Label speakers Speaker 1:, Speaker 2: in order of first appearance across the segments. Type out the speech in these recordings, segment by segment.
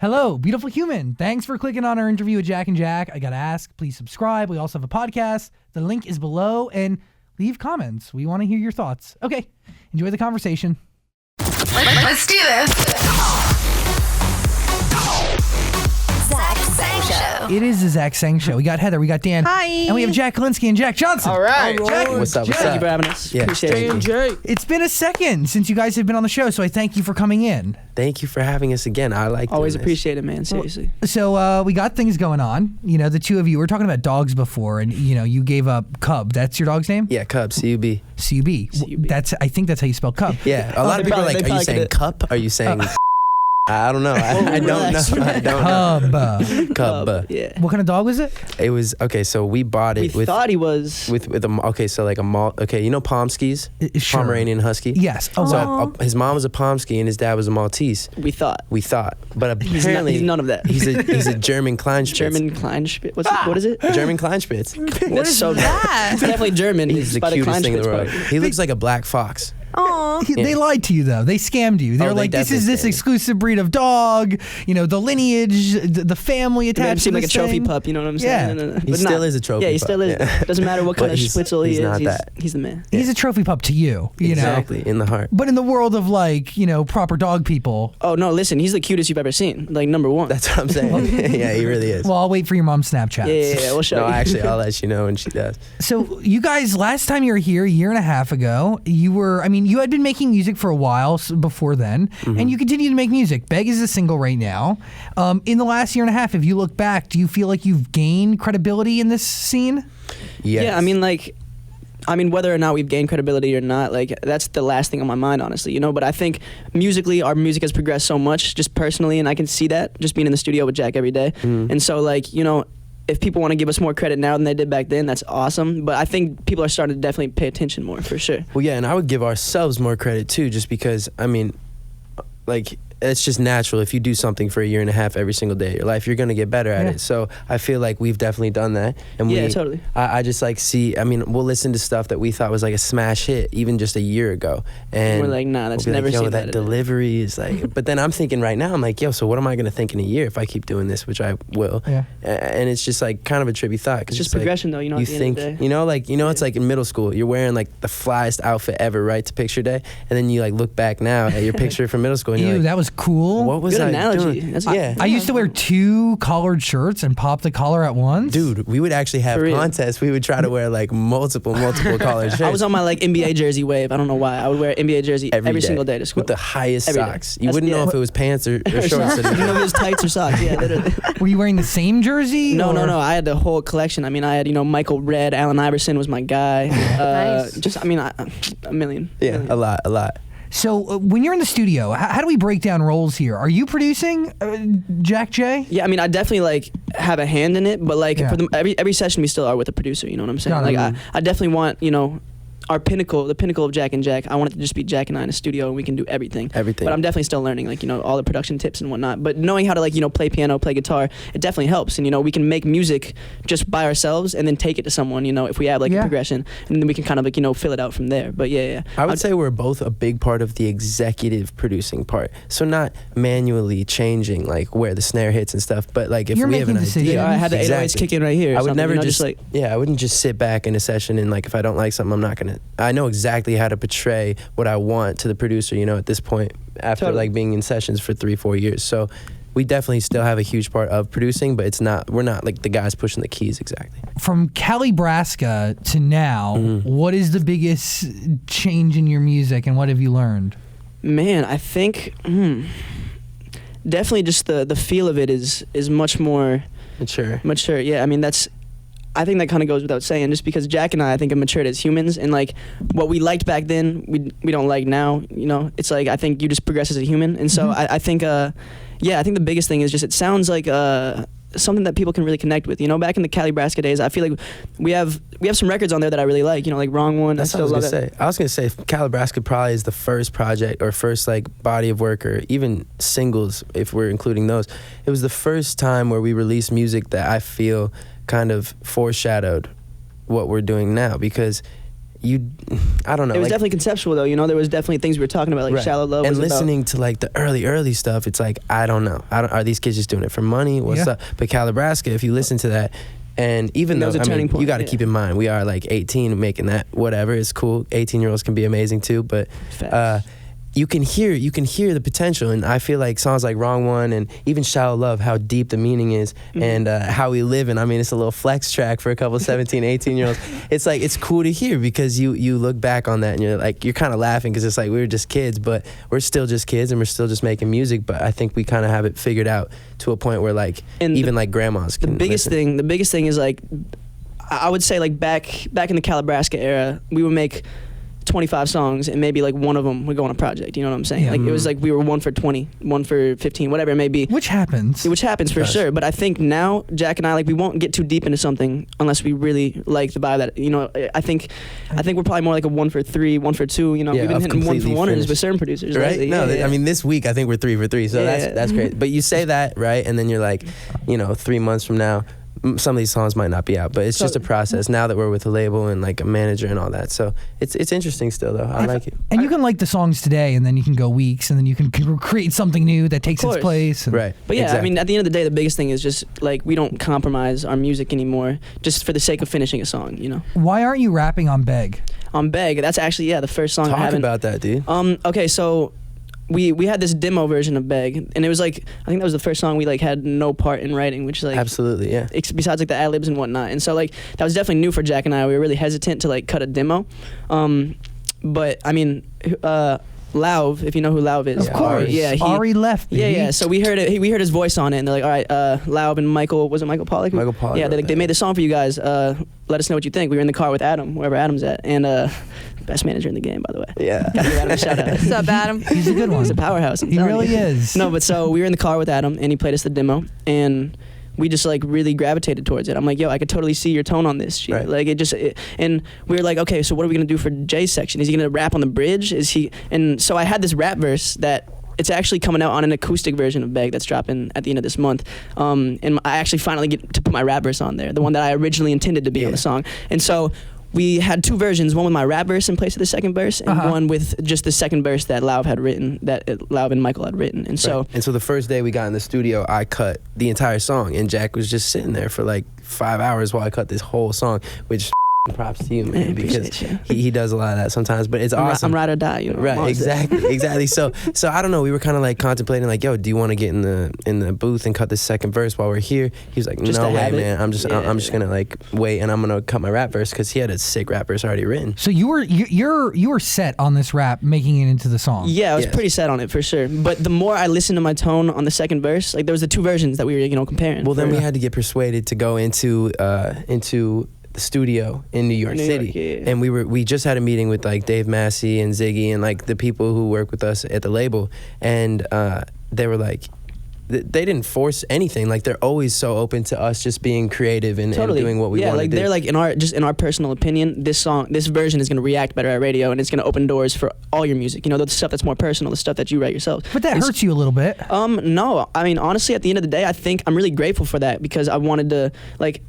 Speaker 1: Hello, beautiful human. Thanks for clicking on our interview with Jack and Jack. I gotta ask, please subscribe. We also have a podcast. The link is below, and leave comments. We want to hear your thoughts. Okay, enjoy the conversation.
Speaker 2: Let's do this. Zach Sang Show.
Speaker 1: It is the Zach Sang Show. We got Heather, we got Dan.
Speaker 3: Hi.
Speaker 1: And we have Jack Linsky and Jack Johnson.
Speaker 3: All right.
Speaker 1: Jack,
Speaker 4: What's up?
Speaker 5: Thank you for having us.
Speaker 4: Yeah.
Speaker 5: Appreciate it.
Speaker 3: Jay.
Speaker 1: it's been a second since you guys have been on the show, so I thank you for coming in.
Speaker 4: Thank you for having us again. I like
Speaker 5: Always
Speaker 4: doing this.
Speaker 5: appreciate it, man. Seriously.
Speaker 1: So we got things going on. You know, the two of you, we were talking about dogs before, and, you know, you gave up Cub. That's your dog's name?
Speaker 4: Yeah, Cub, C-U-B.
Speaker 1: C-U-B.
Speaker 5: C-U-B.
Speaker 1: I think that's how you spell Cub.
Speaker 4: Yeah, a lot of people are like, are you saying cup? Are you saying... I don't know. I don't know. I don't know.
Speaker 1: Cub.
Speaker 4: Cub.
Speaker 5: Yeah.
Speaker 1: What kind of dog was it?
Speaker 4: It was, okay, so we bought it
Speaker 5: We
Speaker 4: with...
Speaker 5: thought he was.
Speaker 4: With a, okay, so like a okay, you know Pomskis?
Speaker 1: Sure.
Speaker 4: Pomeranian Husky?
Speaker 1: Yes. Oh,
Speaker 4: So
Speaker 1: wow.
Speaker 4: his mom was a Pomsky and his dad was a Maltese.
Speaker 5: We thought.
Speaker 4: But apparently
Speaker 5: he's none of that.
Speaker 4: He's a German Kleinspitz.
Speaker 5: German Kleinspitz. What is it?
Speaker 4: German Kleinspitz.
Speaker 5: That's so
Speaker 3: that?
Speaker 5: It's definitely German.
Speaker 4: He's the
Speaker 5: by
Speaker 4: cutest thing in the
Speaker 5: Kleinspitz
Speaker 4: world.
Speaker 5: part.
Speaker 4: He looks like a black fox.
Speaker 3: Aw.
Speaker 1: They lied to you, though. They scammed you. They were
Speaker 4: they
Speaker 1: like, this is
Speaker 4: definitely
Speaker 1: this
Speaker 4: scammed me.
Speaker 1: exclusive breed of dog, you know, the lineage, the family
Speaker 5: It made him
Speaker 1: attached to
Speaker 5: seem like a
Speaker 1: this
Speaker 5: trophy
Speaker 1: thing.
Speaker 5: pup, you know what I'm
Speaker 1: Yeah.
Speaker 5: saying?
Speaker 4: He still is a trophy
Speaker 5: Yeah, he
Speaker 4: pup,
Speaker 5: still is.
Speaker 4: yeah.
Speaker 5: Doesn't matter what kind
Speaker 4: But
Speaker 5: of
Speaker 4: he's-
Speaker 5: spitzel he
Speaker 4: he's
Speaker 5: is.
Speaker 4: not that.
Speaker 5: He's the man.
Speaker 1: He's a trophy pup to you, you know.
Speaker 4: Exactly, in the heart.
Speaker 1: But in the world of, like, you know, proper dog people,
Speaker 5: Oh, no, listen. He's the cutest you've ever seen. Like, number one.
Speaker 4: That's what I'm saying. Yeah, he really is.
Speaker 1: well, I'll wait for your mom's Snapchat.
Speaker 5: yeah, we'll show
Speaker 4: No,
Speaker 5: you.
Speaker 4: actually, I'll let you know when she does.
Speaker 1: So you guys, last time you were here, a year and a half ago, you had been making music for a while before then, and you continue to make music. Beg is a single right now. In the last year and a half, if you look back, do you feel like you've gained credibility in this scene?
Speaker 4: Yes.
Speaker 5: Yeah, I mean, whether or not we've gained credibility or not, like, that's the last thing on my mind, honestly, you know? But I think musically, our music has progressed so much, just personally, and I can see that just being in the studio with Jack every day. And so, like, you know, if people want to give us more credit now than they did back then, that's awesome. But I think people are starting to definitely pay attention more, for sure.
Speaker 4: Well, yeah, and I would give ourselves more credit, too, just because, I mean, like, it's just natural. If you do something for a year and a half every single day of your life, you're going to get better at
Speaker 1: Yeah.
Speaker 4: it. So I feel like we've definitely done that. And
Speaker 5: Yeah, totally.
Speaker 4: I just like we'll listen to stuff that we thought was like a smash hit even just a year ago. And
Speaker 5: We're like, nah, that's
Speaker 4: we'll be
Speaker 5: never
Speaker 4: like, yo,
Speaker 5: seen
Speaker 4: that
Speaker 5: that.
Speaker 4: delivery is like, but then I'm thinking right now, I'm like, yo, so what am I going to think in a year if I keep doing this, which I will.
Speaker 1: Yeah.
Speaker 4: And it's just like kind of a trippy thought.
Speaker 5: It's just
Speaker 4: like,
Speaker 5: progression, though, you know,
Speaker 4: You
Speaker 5: at the end of
Speaker 4: think,
Speaker 5: the day.
Speaker 4: it's like in middle school, you're wearing like the flyest outfit ever, right, to picture day. And then you like look back now at your picture from middle school and
Speaker 1: Ew,
Speaker 4: you're like,
Speaker 1: that was cool.
Speaker 4: what was
Speaker 5: Good
Speaker 4: I
Speaker 5: analogy.
Speaker 4: doing?
Speaker 5: That's
Speaker 4: Yeah.
Speaker 1: I used to wear 2 collared shirts and pop the collar at once.
Speaker 4: Dude, we would actually have
Speaker 5: For real.
Speaker 4: contests. We would try to wear like multiple collared shirts.
Speaker 5: I was on my, like, NBA jersey wave. I don't know why. I would wear NBA jersey every
Speaker 4: day
Speaker 5: single day to school.
Speaker 4: with the highest
Speaker 5: Every day.
Speaker 4: socks. You
Speaker 5: That's-
Speaker 4: wouldn't know
Speaker 5: yeah.
Speaker 4: if it was pants or shorts.
Speaker 5: You know if it was tights or socks. Yeah, literally.
Speaker 1: Were you wearing the same jersey?
Speaker 5: No,
Speaker 1: or-
Speaker 5: I had the whole collection. I mean, I had, you know, Michael Redd, Allen Iverson was my guy.
Speaker 3: Nice.
Speaker 5: A million.
Speaker 4: Yeah, a lot.
Speaker 1: So when you're in the studio, how do we break down roles here? Are you producing, Jack J?
Speaker 5: Yeah, I mean, I definitely like have a hand in it, but like
Speaker 1: Yeah.
Speaker 5: for every session we still are with a producer. You know what I'm saying?
Speaker 1: Got it.
Speaker 5: Like I definitely want, you know, the pinnacle of Jack and Jack. I want it to just be Jack and I in a studio, and we can do everything.
Speaker 4: Everything.
Speaker 5: But I'm definitely still learning, like, you know, all the production tips and whatnot. But knowing how to, like, you know, play piano, play guitar, it definitely helps. And, you know, we can make music just by ourselves and then take it to someone, you know, if we have like
Speaker 1: Yeah.
Speaker 5: a progression, and then we can kind of, like, you know, fill it out from there. But yeah.
Speaker 4: I would say we're both a big part of the executive producing part. So not manually changing like where the snare hits and stuff, but like if
Speaker 1: You're
Speaker 4: we have an
Speaker 1: making decisions.
Speaker 4: idea,
Speaker 5: Yeah, I had the 808s
Speaker 4: Exactly.
Speaker 5: kick in right here. or
Speaker 4: I would
Speaker 5: something,
Speaker 4: never
Speaker 5: you know,
Speaker 4: just
Speaker 5: like.
Speaker 4: I wouldn't just sit back in a session and like if I don't like something, I'm not gonna. I know exactly how to portray what I want to the producer. You know, at this point, after
Speaker 5: Totally.
Speaker 4: like being in sessions for 3-4 years, so we definitely still have a huge part of producing, but we're not like the guys pushing the keys exactly.
Speaker 1: From Calibraska to now,
Speaker 4: Mm-hmm.
Speaker 1: what is the biggest change in your music, and what have you learned?
Speaker 5: Man, I think definitely just the feel of it is much more
Speaker 4: Mature.
Speaker 5: Yeah, I mean I think that kind of goes without saying, just because Jack and I think have matured as humans, and like what we liked back then, we don't like now. You know, it's like I think you just progress as a human, and so I think I think the biggest thing is just it sounds like something that people can really connect with. You know, back in the Calibraska days, I feel like we have some records on there that I really like. You know, like Wrong One.
Speaker 4: That's what I was gonna say. I was gonna say Calibraska probably is the first project or first like body of work or even singles if we're including those. It was the first time where we released music that I feel kind of foreshadowed what we're doing now, because I don't know.
Speaker 5: It was
Speaker 4: like,
Speaker 5: definitely conceptual though. There was definitely things we were talking about, like
Speaker 4: right.
Speaker 5: Shallow Love.
Speaker 4: And
Speaker 5: was
Speaker 4: listening
Speaker 5: about.
Speaker 4: to like the early stuff, it's like I don't know. Are these kids just doing it for money? What's up? But Calabrasca, if you listen to that. And even though, you got to keep in mind, we are like 18 making that, whatever, it's cool. 18-year-olds can be amazing too, but you can hear the potential. And I feel like songs like Wrong One and even Shallow Love, how deep the meaning is and how we live. And I mean, it's a little flex track for a couple 17, 18-year-olds. It's like, it's cool to hear because you look back on that and you're kind of laughing because it's like we were just kids, but we're still just kids and we're still just making music. But I think we kind of have it figured out to a point where like even like grandmas can listen.
Speaker 5: The biggest thing is like, I would say like back in the Calabrasca era, we would make 25 songs and maybe like one of them would go on a project, you know what I'm saying? Like it was like we were 1 for 20, 1 for 15, whatever it may be.
Speaker 1: Which happens
Speaker 5: for sure. But I think now Jack and I, like, we won't get too deep into something unless we really like the vibe that, I think we're probably more like a 1 for 3, 1 for 2, we've been hitting 1 for 1ers with certain producers, right?
Speaker 4: I mean, this week I think we're 3 for 3, so that's great. But you say that, right? And then you're like, 3 months from now, some of these songs might not be out, but it's just a process now that we're with a label and like a manager and all that. So it's interesting still though. I like it.
Speaker 1: And you can like the songs today and then you can go weeks and then you can create something new that takes its place.
Speaker 4: Right.
Speaker 5: But yeah, I mean, at the end of the day, the biggest thing is just like we don't compromise our music anymore just for the sake of finishing a song,
Speaker 1: Why aren't you rapping on Beg?
Speaker 5: On Beg, that's actually, the first song I haven't.
Speaker 4: Talk about that, dude.
Speaker 5: Okay, so we had this demo version of Beg, and it was like, I think that was the first song we like had no part in writing, which like
Speaker 4: absolutely, yeah.
Speaker 5: Besides like the ad-libs and whatnot, and so like that was definitely new for Jack and I. We were really hesitant to like cut a demo, but I mean, Lauv, if you know who Lauv is.
Speaker 1: Of course. Ari left.
Speaker 5: Yeah. So we heard it. We heard his voice on it, and they're like, all right, Lauv and Michael, was it Michael Pollack?
Speaker 4: Michael Pollack.
Speaker 5: Yeah, they made the song for you guys. Let us know what you think. We were in the car with Adam, wherever Adam's at, and best manager in the game, by the way.
Speaker 4: Yeah.
Speaker 5: Gotta give Adam a shout out.
Speaker 3: What's up, Adam?
Speaker 1: He's a good one.
Speaker 5: He's a powerhouse.
Speaker 1: He really is.
Speaker 5: No, but so we were in the car with Adam, and he played us the demo, and we just like really gravitated towards it. I'm like, yo, I could totally see your tone on this shit.
Speaker 4: Right.
Speaker 5: Like and we were like, okay, so what are we gonna do for Jay's section? Is he gonna rap on the bridge? And so I had this rap verse that it's actually coming out on an acoustic version of Beg that's dropping at the end of this month. And I actually finally get to put my rap verse on there, the one that I originally intended to be on the song. And so we had two versions, one with my rap verse in place of the second verse, and one with just the second verse that Lauv had written, that Lauv and Michael had written. And so
Speaker 4: the first day we got in the studio, I cut the entire song, and Jack was just sitting there for like 5 hours while I cut this whole song, which props to you, man, because he does a lot of that sometimes, but it's awesome.
Speaker 5: I'm ride or die,
Speaker 4: Right, exactly. So I don't know. We were kind of like contemplating, like, yo, do you want to get in the booth and cut this second verse while we're here? He was like, no way, man. I'm just gonna like wait, and I'm gonna cut my rap verse because he had a sick rap verse already written.
Speaker 1: So you were set on this rap, making it into the song.
Speaker 5: Yeah, I was pretty set on it for sure. But the more I listened to my tone on the second verse, like there was the two versions that we were comparing.
Speaker 4: Well, then we had to get persuaded to go into the studio in New York City, and we just had a meeting with like Dave Massey and Ziggy and like the people who work with us at the label, and they were like, they didn't force anything. Like they're always so open to us just being creative and doing what we want to do. Yeah,
Speaker 5: like they're like, in our personal opinion, this version is going to react better at radio, and it's going to open doors for all your music. The stuff that's more personal, the stuff that you write yourself.
Speaker 1: But that hurts you a little bit.
Speaker 5: No, I mean honestly, at the end of the day, I think I'm really grateful for that because I wanted to like.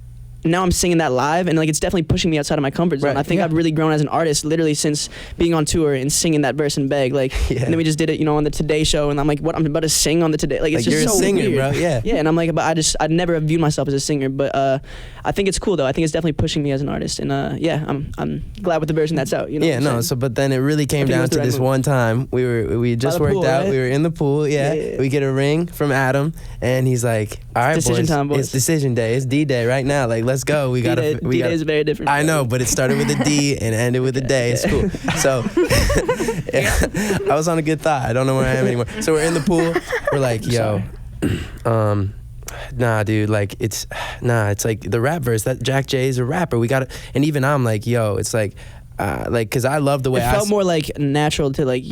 Speaker 5: Now I'm singing that live, and like it's definitely pushing me outside of my comfort zone. Right. I think I've really grown as an artist, literally since being on tour and singing that verse in Beg. Like, and then we just did it, on the Today Show, and I'm like, what? I'm about to sing on the Today. Like, it's just
Speaker 4: you're
Speaker 5: so
Speaker 4: a singer,
Speaker 5: weird,
Speaker 4: bro. Yeah.
Speaker 5: Yeah, and I'm like, but I'd never viewed myself as a singer, but I think it's cool though. I think it's definitely pushing me as an artist, and I'm glad with the version that's out.
Speaker 4: But then it really came down to this one time. We just worked out. Right? We were in the pool. Yeah. We get a ring from Adam, and he's like, all right,
Speaker 5: decision time, boys.
Speaker 4: It's decision day. It's D-Day right now. Like, let's go.
Speaker 5: D-Day is very different.
Speaker 4: I know, but it started with a D and ended with a day. It's cool. So I was on a good thought. I don't know where I am anymore. So we're in the pool. We're like, yo, nah, dude. Like it's like the rap verse. That Jack J is a rapper. We got it. And even I'm like, yo, it's like. Because I love the way
Speaker 5: it felt more like natural to like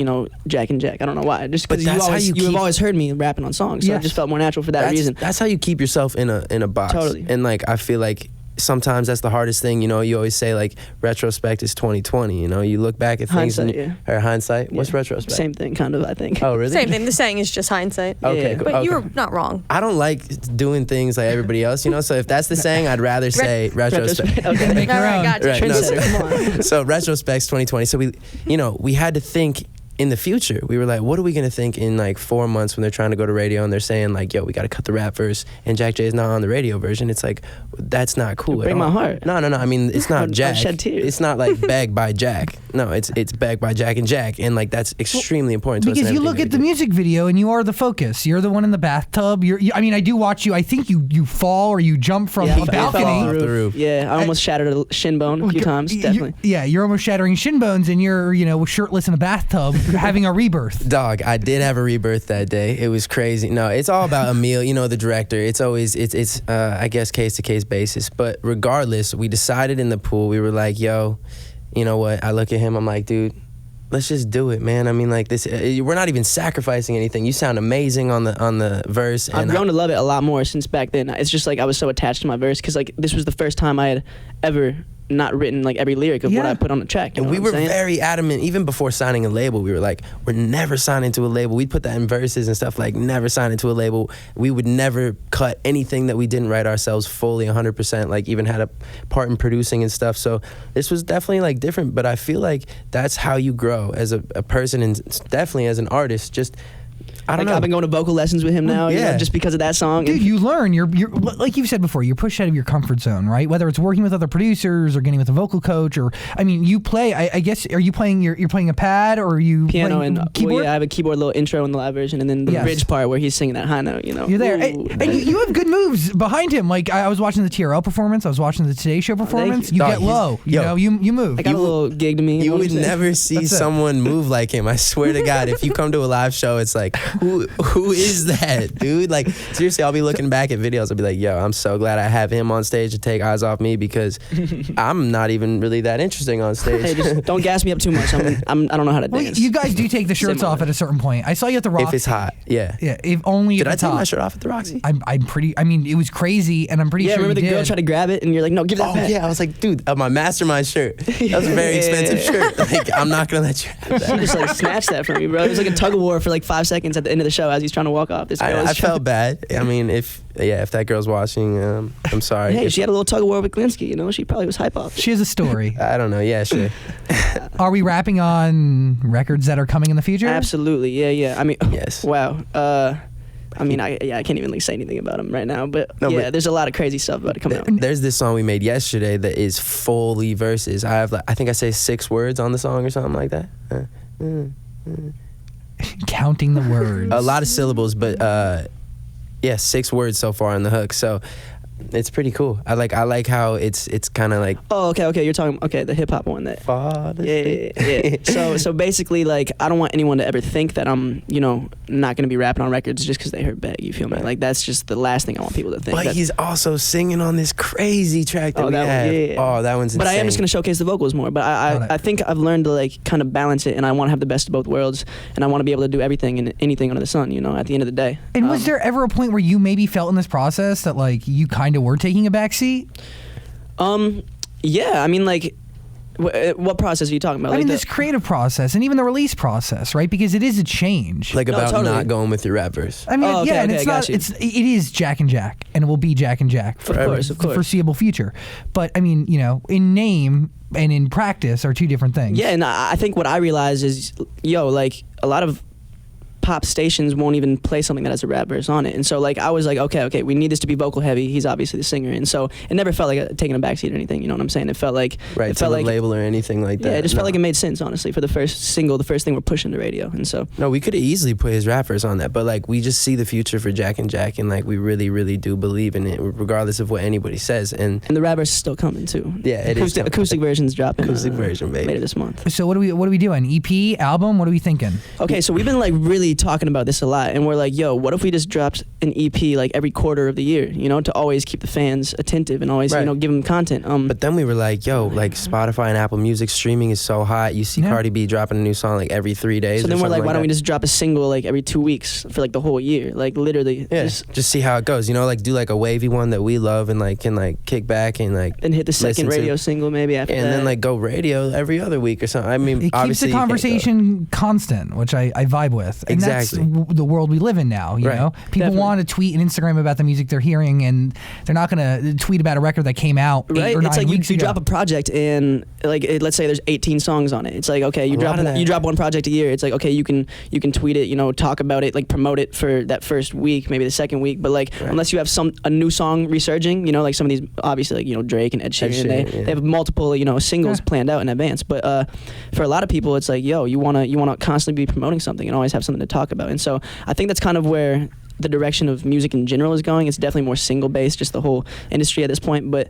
Speaker 5: Jack and Jack. I don't know why. Just because you have always heard me rapping on songs, so it just felt more natural for that reason.
Speaker 4: That's how you keep yourself in a box.
Speaker 5: Totally.
Speaker 4: And like I feel like sometimes that's the hardest thing. You know, you always say like retrospect is 2020. You know, you look back at things or hindsight. Yeah. What's retrospect?
Speaker 5: Same thing, kind of. I think.
Speaker 4: Oh, really?
Speaker 3: Same thing. The saying is just hindsight.
Speaker 4: Okay, cool.
Speaker 3: But you were not wrong.
Speaker 4: I don't like doing things like everybody else. You know, so if that's the saying, I'd rather say retrospect.
Speaker 5: Okay,
Speaker 1: make your own.
Speaker 3: Gotcha.
Speaker 4: Right,
Speaker 5: Come on.
Speaker 4: So retrospect's 2020. So we had to think in the future. We were like, what are we gonna think in like 4 months when they're trying to go to radio and they're saying like, yo, we gotta cut the rap verse and Jack J is not on the radio version. It's like, that's not cool.
Speaker 5: Break my heart.
Speaker 4: No. I mean, it's not Jack.
Speaker 5: I'll shed tears.
Speaker 4: It's not like Beg by Jack. No, it's Beg by Jack and Jack, and like that's extremely important to us.
Speaker 1: Because you look at the music video and you are the focus. You're the one in the bathtub. I mean, I do watch you. I think you fall or you jump from a balcony.
Speaker 4: Off the roof.
Speaker 5: Yeah, I almost shattered a shin bone a few times. Definitely.
Speaker 1: You're almost shattering shin bones, and you're shirtless in a bathtub having a rebirth.
Speaker 4: Dog, I did have a rebirth that day. It was crazy. No, it's all about Emil, the director. It's always it's I guess case to case basis. But regardless, we decided in the pool. We were like, yo, you know what? I look at him. I'm like, dude, let's just do it, man. I mean, like this. We're not even sacrificing anything. You sound amazing on the verse.
Speaker 5: I've grown to love it a lot more since back then. It's just like I was so attached to my verse because like this was the first time I had ever not written like every lyric of what I put on the track.
Speaker 4: And we were very adamant, even before signing a label. We were like, we're never signing to a label. We'd put that in verses and stuff, like never signing to a label. We would never cut anything that we didn't write ourselves fully 100%, like even had a part in producing and stuff. So this was definitely like different, but I feel like that's how you grow as a person and definitely as an artist. Just I don't know.
Speaker 5: I've been going to vocal lessons with him now, just because of that song.
Speaker 1: Dude, you learn. You're like you've said before. You're pushed out of your comfort zone, right? Whether it's working with other producers or getting with a vocal coach, or I mean, you play. I guess are you playing? You're playing a pad, or are you
Speaker 5: piano
Speaker 1: playing
Speaker 5: and
Speaker 1: keyboard?
Speaker 5: Well, I have a keyboard little intro in the live version, and then the bridge part where he's singing that high note.
Speaker 1: You're there, and you have good moves behind him. Like I was watching the TRL performance. I was watching the Today Show performance. You get low. You move.
Speaker 5: I got a little gig to me.
Speaker 4: You would never see someone move like him. I swear to God, if you come to a live show, it's like who is that, dude? Like seriously, I'll be looking back at videos. I'll be like, yo, I'm so glad I have him on stage to take eyes off me because I'm not even really that interesting on stage.
Speaker 5: Hey, just don't gas me up too much. I don't know how to dance.
Speaker 1: You guys do take the shirts off at a certain point. I saw you at the Roxy.
Speaker 4: If it's hot, yeah.
Speaker 1: If only.
Speaker 4: Did
Speaker 1: I
Speaker 4: take my shirt off at the Roxy?
Speaker 1: I'm pretty. I mean, it was crazy, and I'm pretty sure.
Speaker 5: Remember
Speaker 1: you
Speaker 5: the girl tried to grab it, and you're like, no, give that back.
Speaker 4: Yeah, I was like, dude, my Mastermind shirt. That was a very expensive shirt. Like, I'm not gonna let you have that.
Speaker 5: She just like snatched that from me, bro. It was like a tug of war for like 5 seconds at the end of the show as he's trying to walk off. This girl
Speaker 4: I felt bad. I mean, if that girl's watching, I'm sorry.
Speaker 5: Hey, she had a little tug of war with Glinsky. She probably was hype off.
Speaker 1: She has a story.
Speaker 4: I don't know. Yeah, sure.
Speaker 1: Are we rapping on records that are coming in the future?
Speaker 5: Absolutely. Yeah. I mean,
Speaker 4: yes.
Speaker 5: Wow. I mean, I can't even like say anything about him right now, but there's a lot of crazy stuff about to come out.
Speaker 4: There's this song we made yesterday that is fully verses. I have I think I say 6 words on the song or something like that.
Speaker 1: Counting the words.
Speaker 4: A lot of syllables, but 6 words so far on the hook. So it's pretty cool. I like how it's kind of like.
Speaker 5: Oh, okay. You're talking the hip hop one that. Yeah. So basically, like, I don't want anyone to ever think that I'm not gonna be rapping on records just because they heard Beg. You feel me? Like that's just the last thing I want people to think.
Speaker 4: But he's also singing on this crazy track that we have.
Speaker 5: Yeah.
Speaker 4: Oh, that one's insane.
Speaker 5: But I am just gonna showcase the vocals more. But I think I've learned to like kind of balance it, and I want to have the best of both worlds, and I want to be able to do everything and anything under the sun. At the end of the day.
Speaker 1: And was there ever a point where you maybe felt in this process that like you kind of were taking a backseat?
Speaker 5: Yeah. I mean, like. What process are you talking about?
Speaker 1: I mean, this creative process and even the release process, right? Because it is a change.
Speaker 4: Like about not going with your rap verse.
Speaker 1: I mean, and it's not. It is Jack and Jack, and it will be Jack and Jack
Speaker 5: for the
Speaker 1: foreseeable future. But I mean, in name and in practice are two different things.
Speaker 5: Yeah, and I think what I realize is, like a lot of pop stations won't even play something that has a rap verse on it, and so like I was like, okay, we need this to be vocal heavy. He's obviously the singer, and so it never felt like taking a backseat or anything. You know what I'm saying? It felt like
Speaker 4: it felt like label or anything like that.
Speaker 5: Yeah, it just felt like it made sense, honestly, for the first single, the first thing we're pushing the radio, and so.
Speaker 4: No, we could have easily put his rap verse on that, but like we just see the future for Jack and Jack, and like we really, really do believe in it, regardless of what anybody says. And
Speaker 5: the rap verse is still coming too.
Speaker 4: Yeah, it is.
Speaker 5: Acoustic version's dropping.
Speaker 4: Acoustic version, baby.
Speaker 5: Later this month.
Speaker 1: So what are we doing? EP, album? What are we thinking?
Speaker 5: Okay, so we've been like really be talking about this a lot, and we're like, yo, what if we just dropped an EP like every quarter of the year, you know, to always keep the fans attentive and always, you know, give them content.
Speaker 4: But then we were like, yo, like Spotify and Apple Music streaming is so hot. You see Cardi B dropping a new song like every 3 days.
Speaker 5: So then we're like, why don't we just drop a single like every 2 weeks for like the whole year? Like literally.
Speaker 4: Yeah. Just see how it goes. You know, like do like a wavy one that we love and like can like kick back and like.
Speaker 5: And hit the second radio single maybe after that.
Speaker 4: And then like go radio every other week or something. I mean,
Speaker 1: it keeps the conversation constant, which I vibe with. And
Speaker 4: exactly.
Speaker 1: That's the world we live in now, you know? People want to tweet and Instagram about the music they're hearing, and they're not going to tweet about a record that came out 8 or 9
Speaker 5: it's like
Speaker 1: weeks
Speaker 5: you
Speaker 1: ago.
Speaker 5: drop a project and like let's say there's 18 songs on it. It's like, okay, you drop one project a year. It's like, okay, you can tweet it, you know, talk about it, like promote it for that first week, maybe the second week. But like unless you have a new song resurging, you know, like some of these obviously like, you know, Drake and Ed Sheeran, they have multiple, you know, singles planned out in advance. But for a lot of people, it's like, yo, you wanna constantly be promoting something and always have something to talk about. And so I think that's kind of where the direction of music in general is going. It's definitely more single based, just the whole industry at this point. But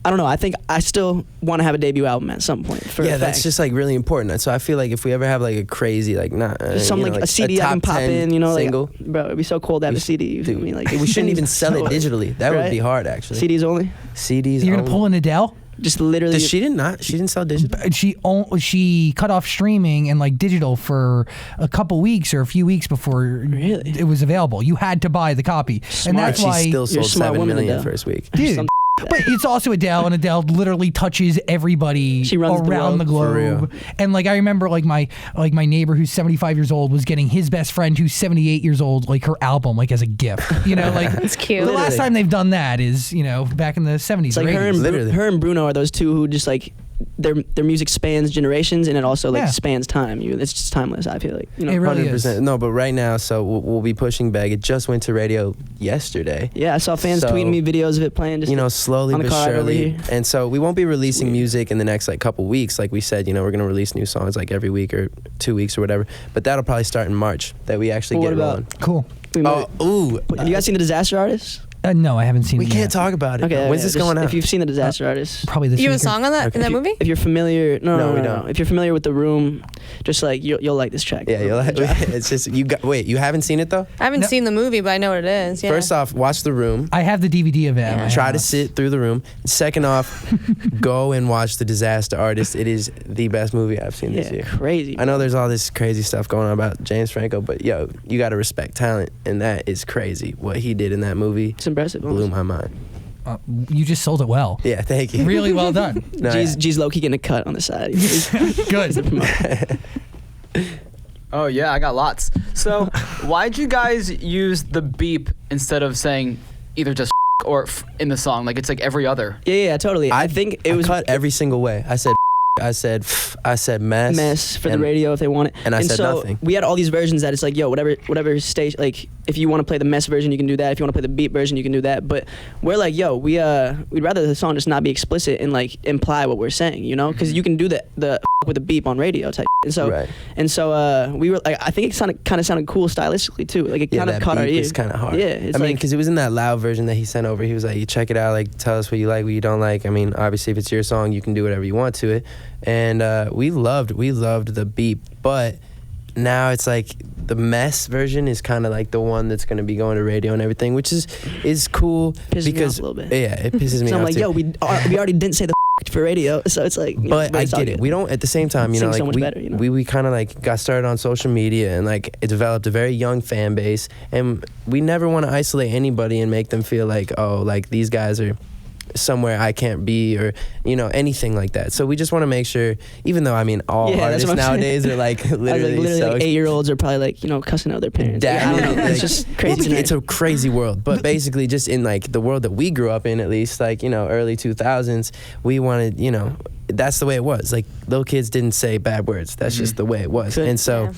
Speaker 5: I don't know. I think I still want to have a debut album at some point.
Speaker 4: That's just like really important. So I feel like if we ever have like a crazy like
Speaker 5: a CD I can pop in, you know,
Speaker 4: single,
Speaker 5: like, bro, it'd be so cool to have a CD. You feel me? Like
Speaker 4: we shouldn't even sell it digitally. That would be hard actually.
Speaker 5: CDs only.
Speaker 4: CDs.
Speaker 1: You're gonna pull an Adele?
Speaker 5: Just literally.
Speaker 4: She didn't sell digital.
Speaker 1: She cut off streaming and like digital for a couple weeks or a few weeks before it was available. You had to buy the copy, and that's why
Speaker 4: she still sold 7 million first week.
Speaker 1: Dude. But it's also Adele, and Adele literally touches everybody around the globe. And like I remember, like my neighbor who's 75 years old was getting his best friend who's 78 years old like her album like as a gift. You know, like
Speaker 3: it's cute.
Speaker 1: The last time they've done that is back in the 70s.
Speaker 5: It's like her and Bruno are those two who just like. Their music spans generations and it also like spans time. It's just timeless. I feel like
Speaker 1: it really 100%.
Speaker 4: Is. No, but right now, so we'll be pushing Beg. It just went to radio yesterday.
Speaker 5: Yeah, I saw fans tweeting me videos of it playing. Just
Speaker 4: slowly but surely. And so we won't be releasing music in the next like couple weeks. Like we said, we're gonna release new songs like every week or 2 weeks or whatever. But that'll probably start in March. That we actually get rolling.
Speaker 1: Cool.
Speaker 5: Have you guys seen The Disaster Artist?
Speaker 1: No, I haven't seen it.
Speaker 4: We can't talk about it.
Speaker 5: Okay,
Speaker 4: when's this going out?
Speaker 5: If you've seen The Disaster Artist,
Speaker 1: probably this.
Speaker 3: You have
Speaker 1: week
Speaker 3: a song on that in that movie?
Speaker 5: If you're familiar, no,
Speaker 4: we don't.
Speaker 5: If you're familiar with The Room, just like you'll like this track.
Speaker 4: Yeah, you'll like. It's just you haven't seen it though?
Speaker 3: I haven't seen the movie, but I know what it is. Yeah.
Speaker 4: First off, watch The Room.
Speaker 1: I have the DVD of it. Yeah.
Speaker 4: Try to sit through The Room. Second off, go and watch The Disaster Artist. It is the best movie I've seen this year.
Speaker 5: Crazy.
Speaker 4: I know there's all this crazy stuff going on about James Franco, but yo, you got to respect talent, and that is crazy. What he did in that movie,
Speaker 5: it's impressive.
Speaker 4: Blew my mind.
Speaker 1: You just sold it well.
Speaker 4: Yeah, thank you.
Speaker 1: Really well done.
Speaker 5: G's low-key getting a cut on the side.
Speaker 1: Good.
Speaker 6: Oh yeah, I got lots. So why'd you guys use the beep instead of saying either just or in the song? Like it's like every other.
Speaker 5: Yeah, totally. I think it was
Speaker 4: cut every single way. I said mess
Speaker 5: for the radio if they want it.
Speaker 4: And I said nothing.
Speaker 5: We had all these versions that it's like, yo, whatever stage, like if you want to play the mess version, you can do that. If you want to play the beat version, you can do that. But we're like, yo, we'd rather the song just not be explicit and like imply what we're saying, you know? Because you can do the with a beep on radio type. And so we were like, I think it kind of sounded cool stylistically too. Like it kind of caught our ears.
Speaker 4: It's kind of hard.
Speaker 5: Yeah,
Speaker 4: I mean, because it was in that loud version that he sent over. He was like, you check it out, like tell us what you like, what you don't like. I mean, obviously if it's your song, you can do whatever you want to it. And we loved the beep, but now it's like the mess version is kind of like the one that's going to be going to radio and everything, which is cool.
Speaker 5: Pisses me off a little bit.
Speaker 4: Yeah, it pisses me off.
Speaker 5: I'm like, yo, we already didn't say the for radio, so it's like.
Speaker 4: But I get it. We don't at the same time, like
Speaker 5: so much better,
Speaker 4: we kind of like got started on social media and like it developed a very young fan base, and we never want to isolate anybody and make them feel like, oh, like these guys are somewhere I can't be, or anything like that. So we just want to make sure, even though I mean all artists nowadays are like literally
Speaker 5: so like 8-year-olds are probably like cussing out their parents.
Speaker 4: I
Speaker 5: don't know. It's just crazy.
Speaker 4: It's a crazy world, but basically just in like the world that we grew up in, at least like early 2000s, we wanted that's the way it was. Like little kids didn't say bad words. That's just the way it was. And so.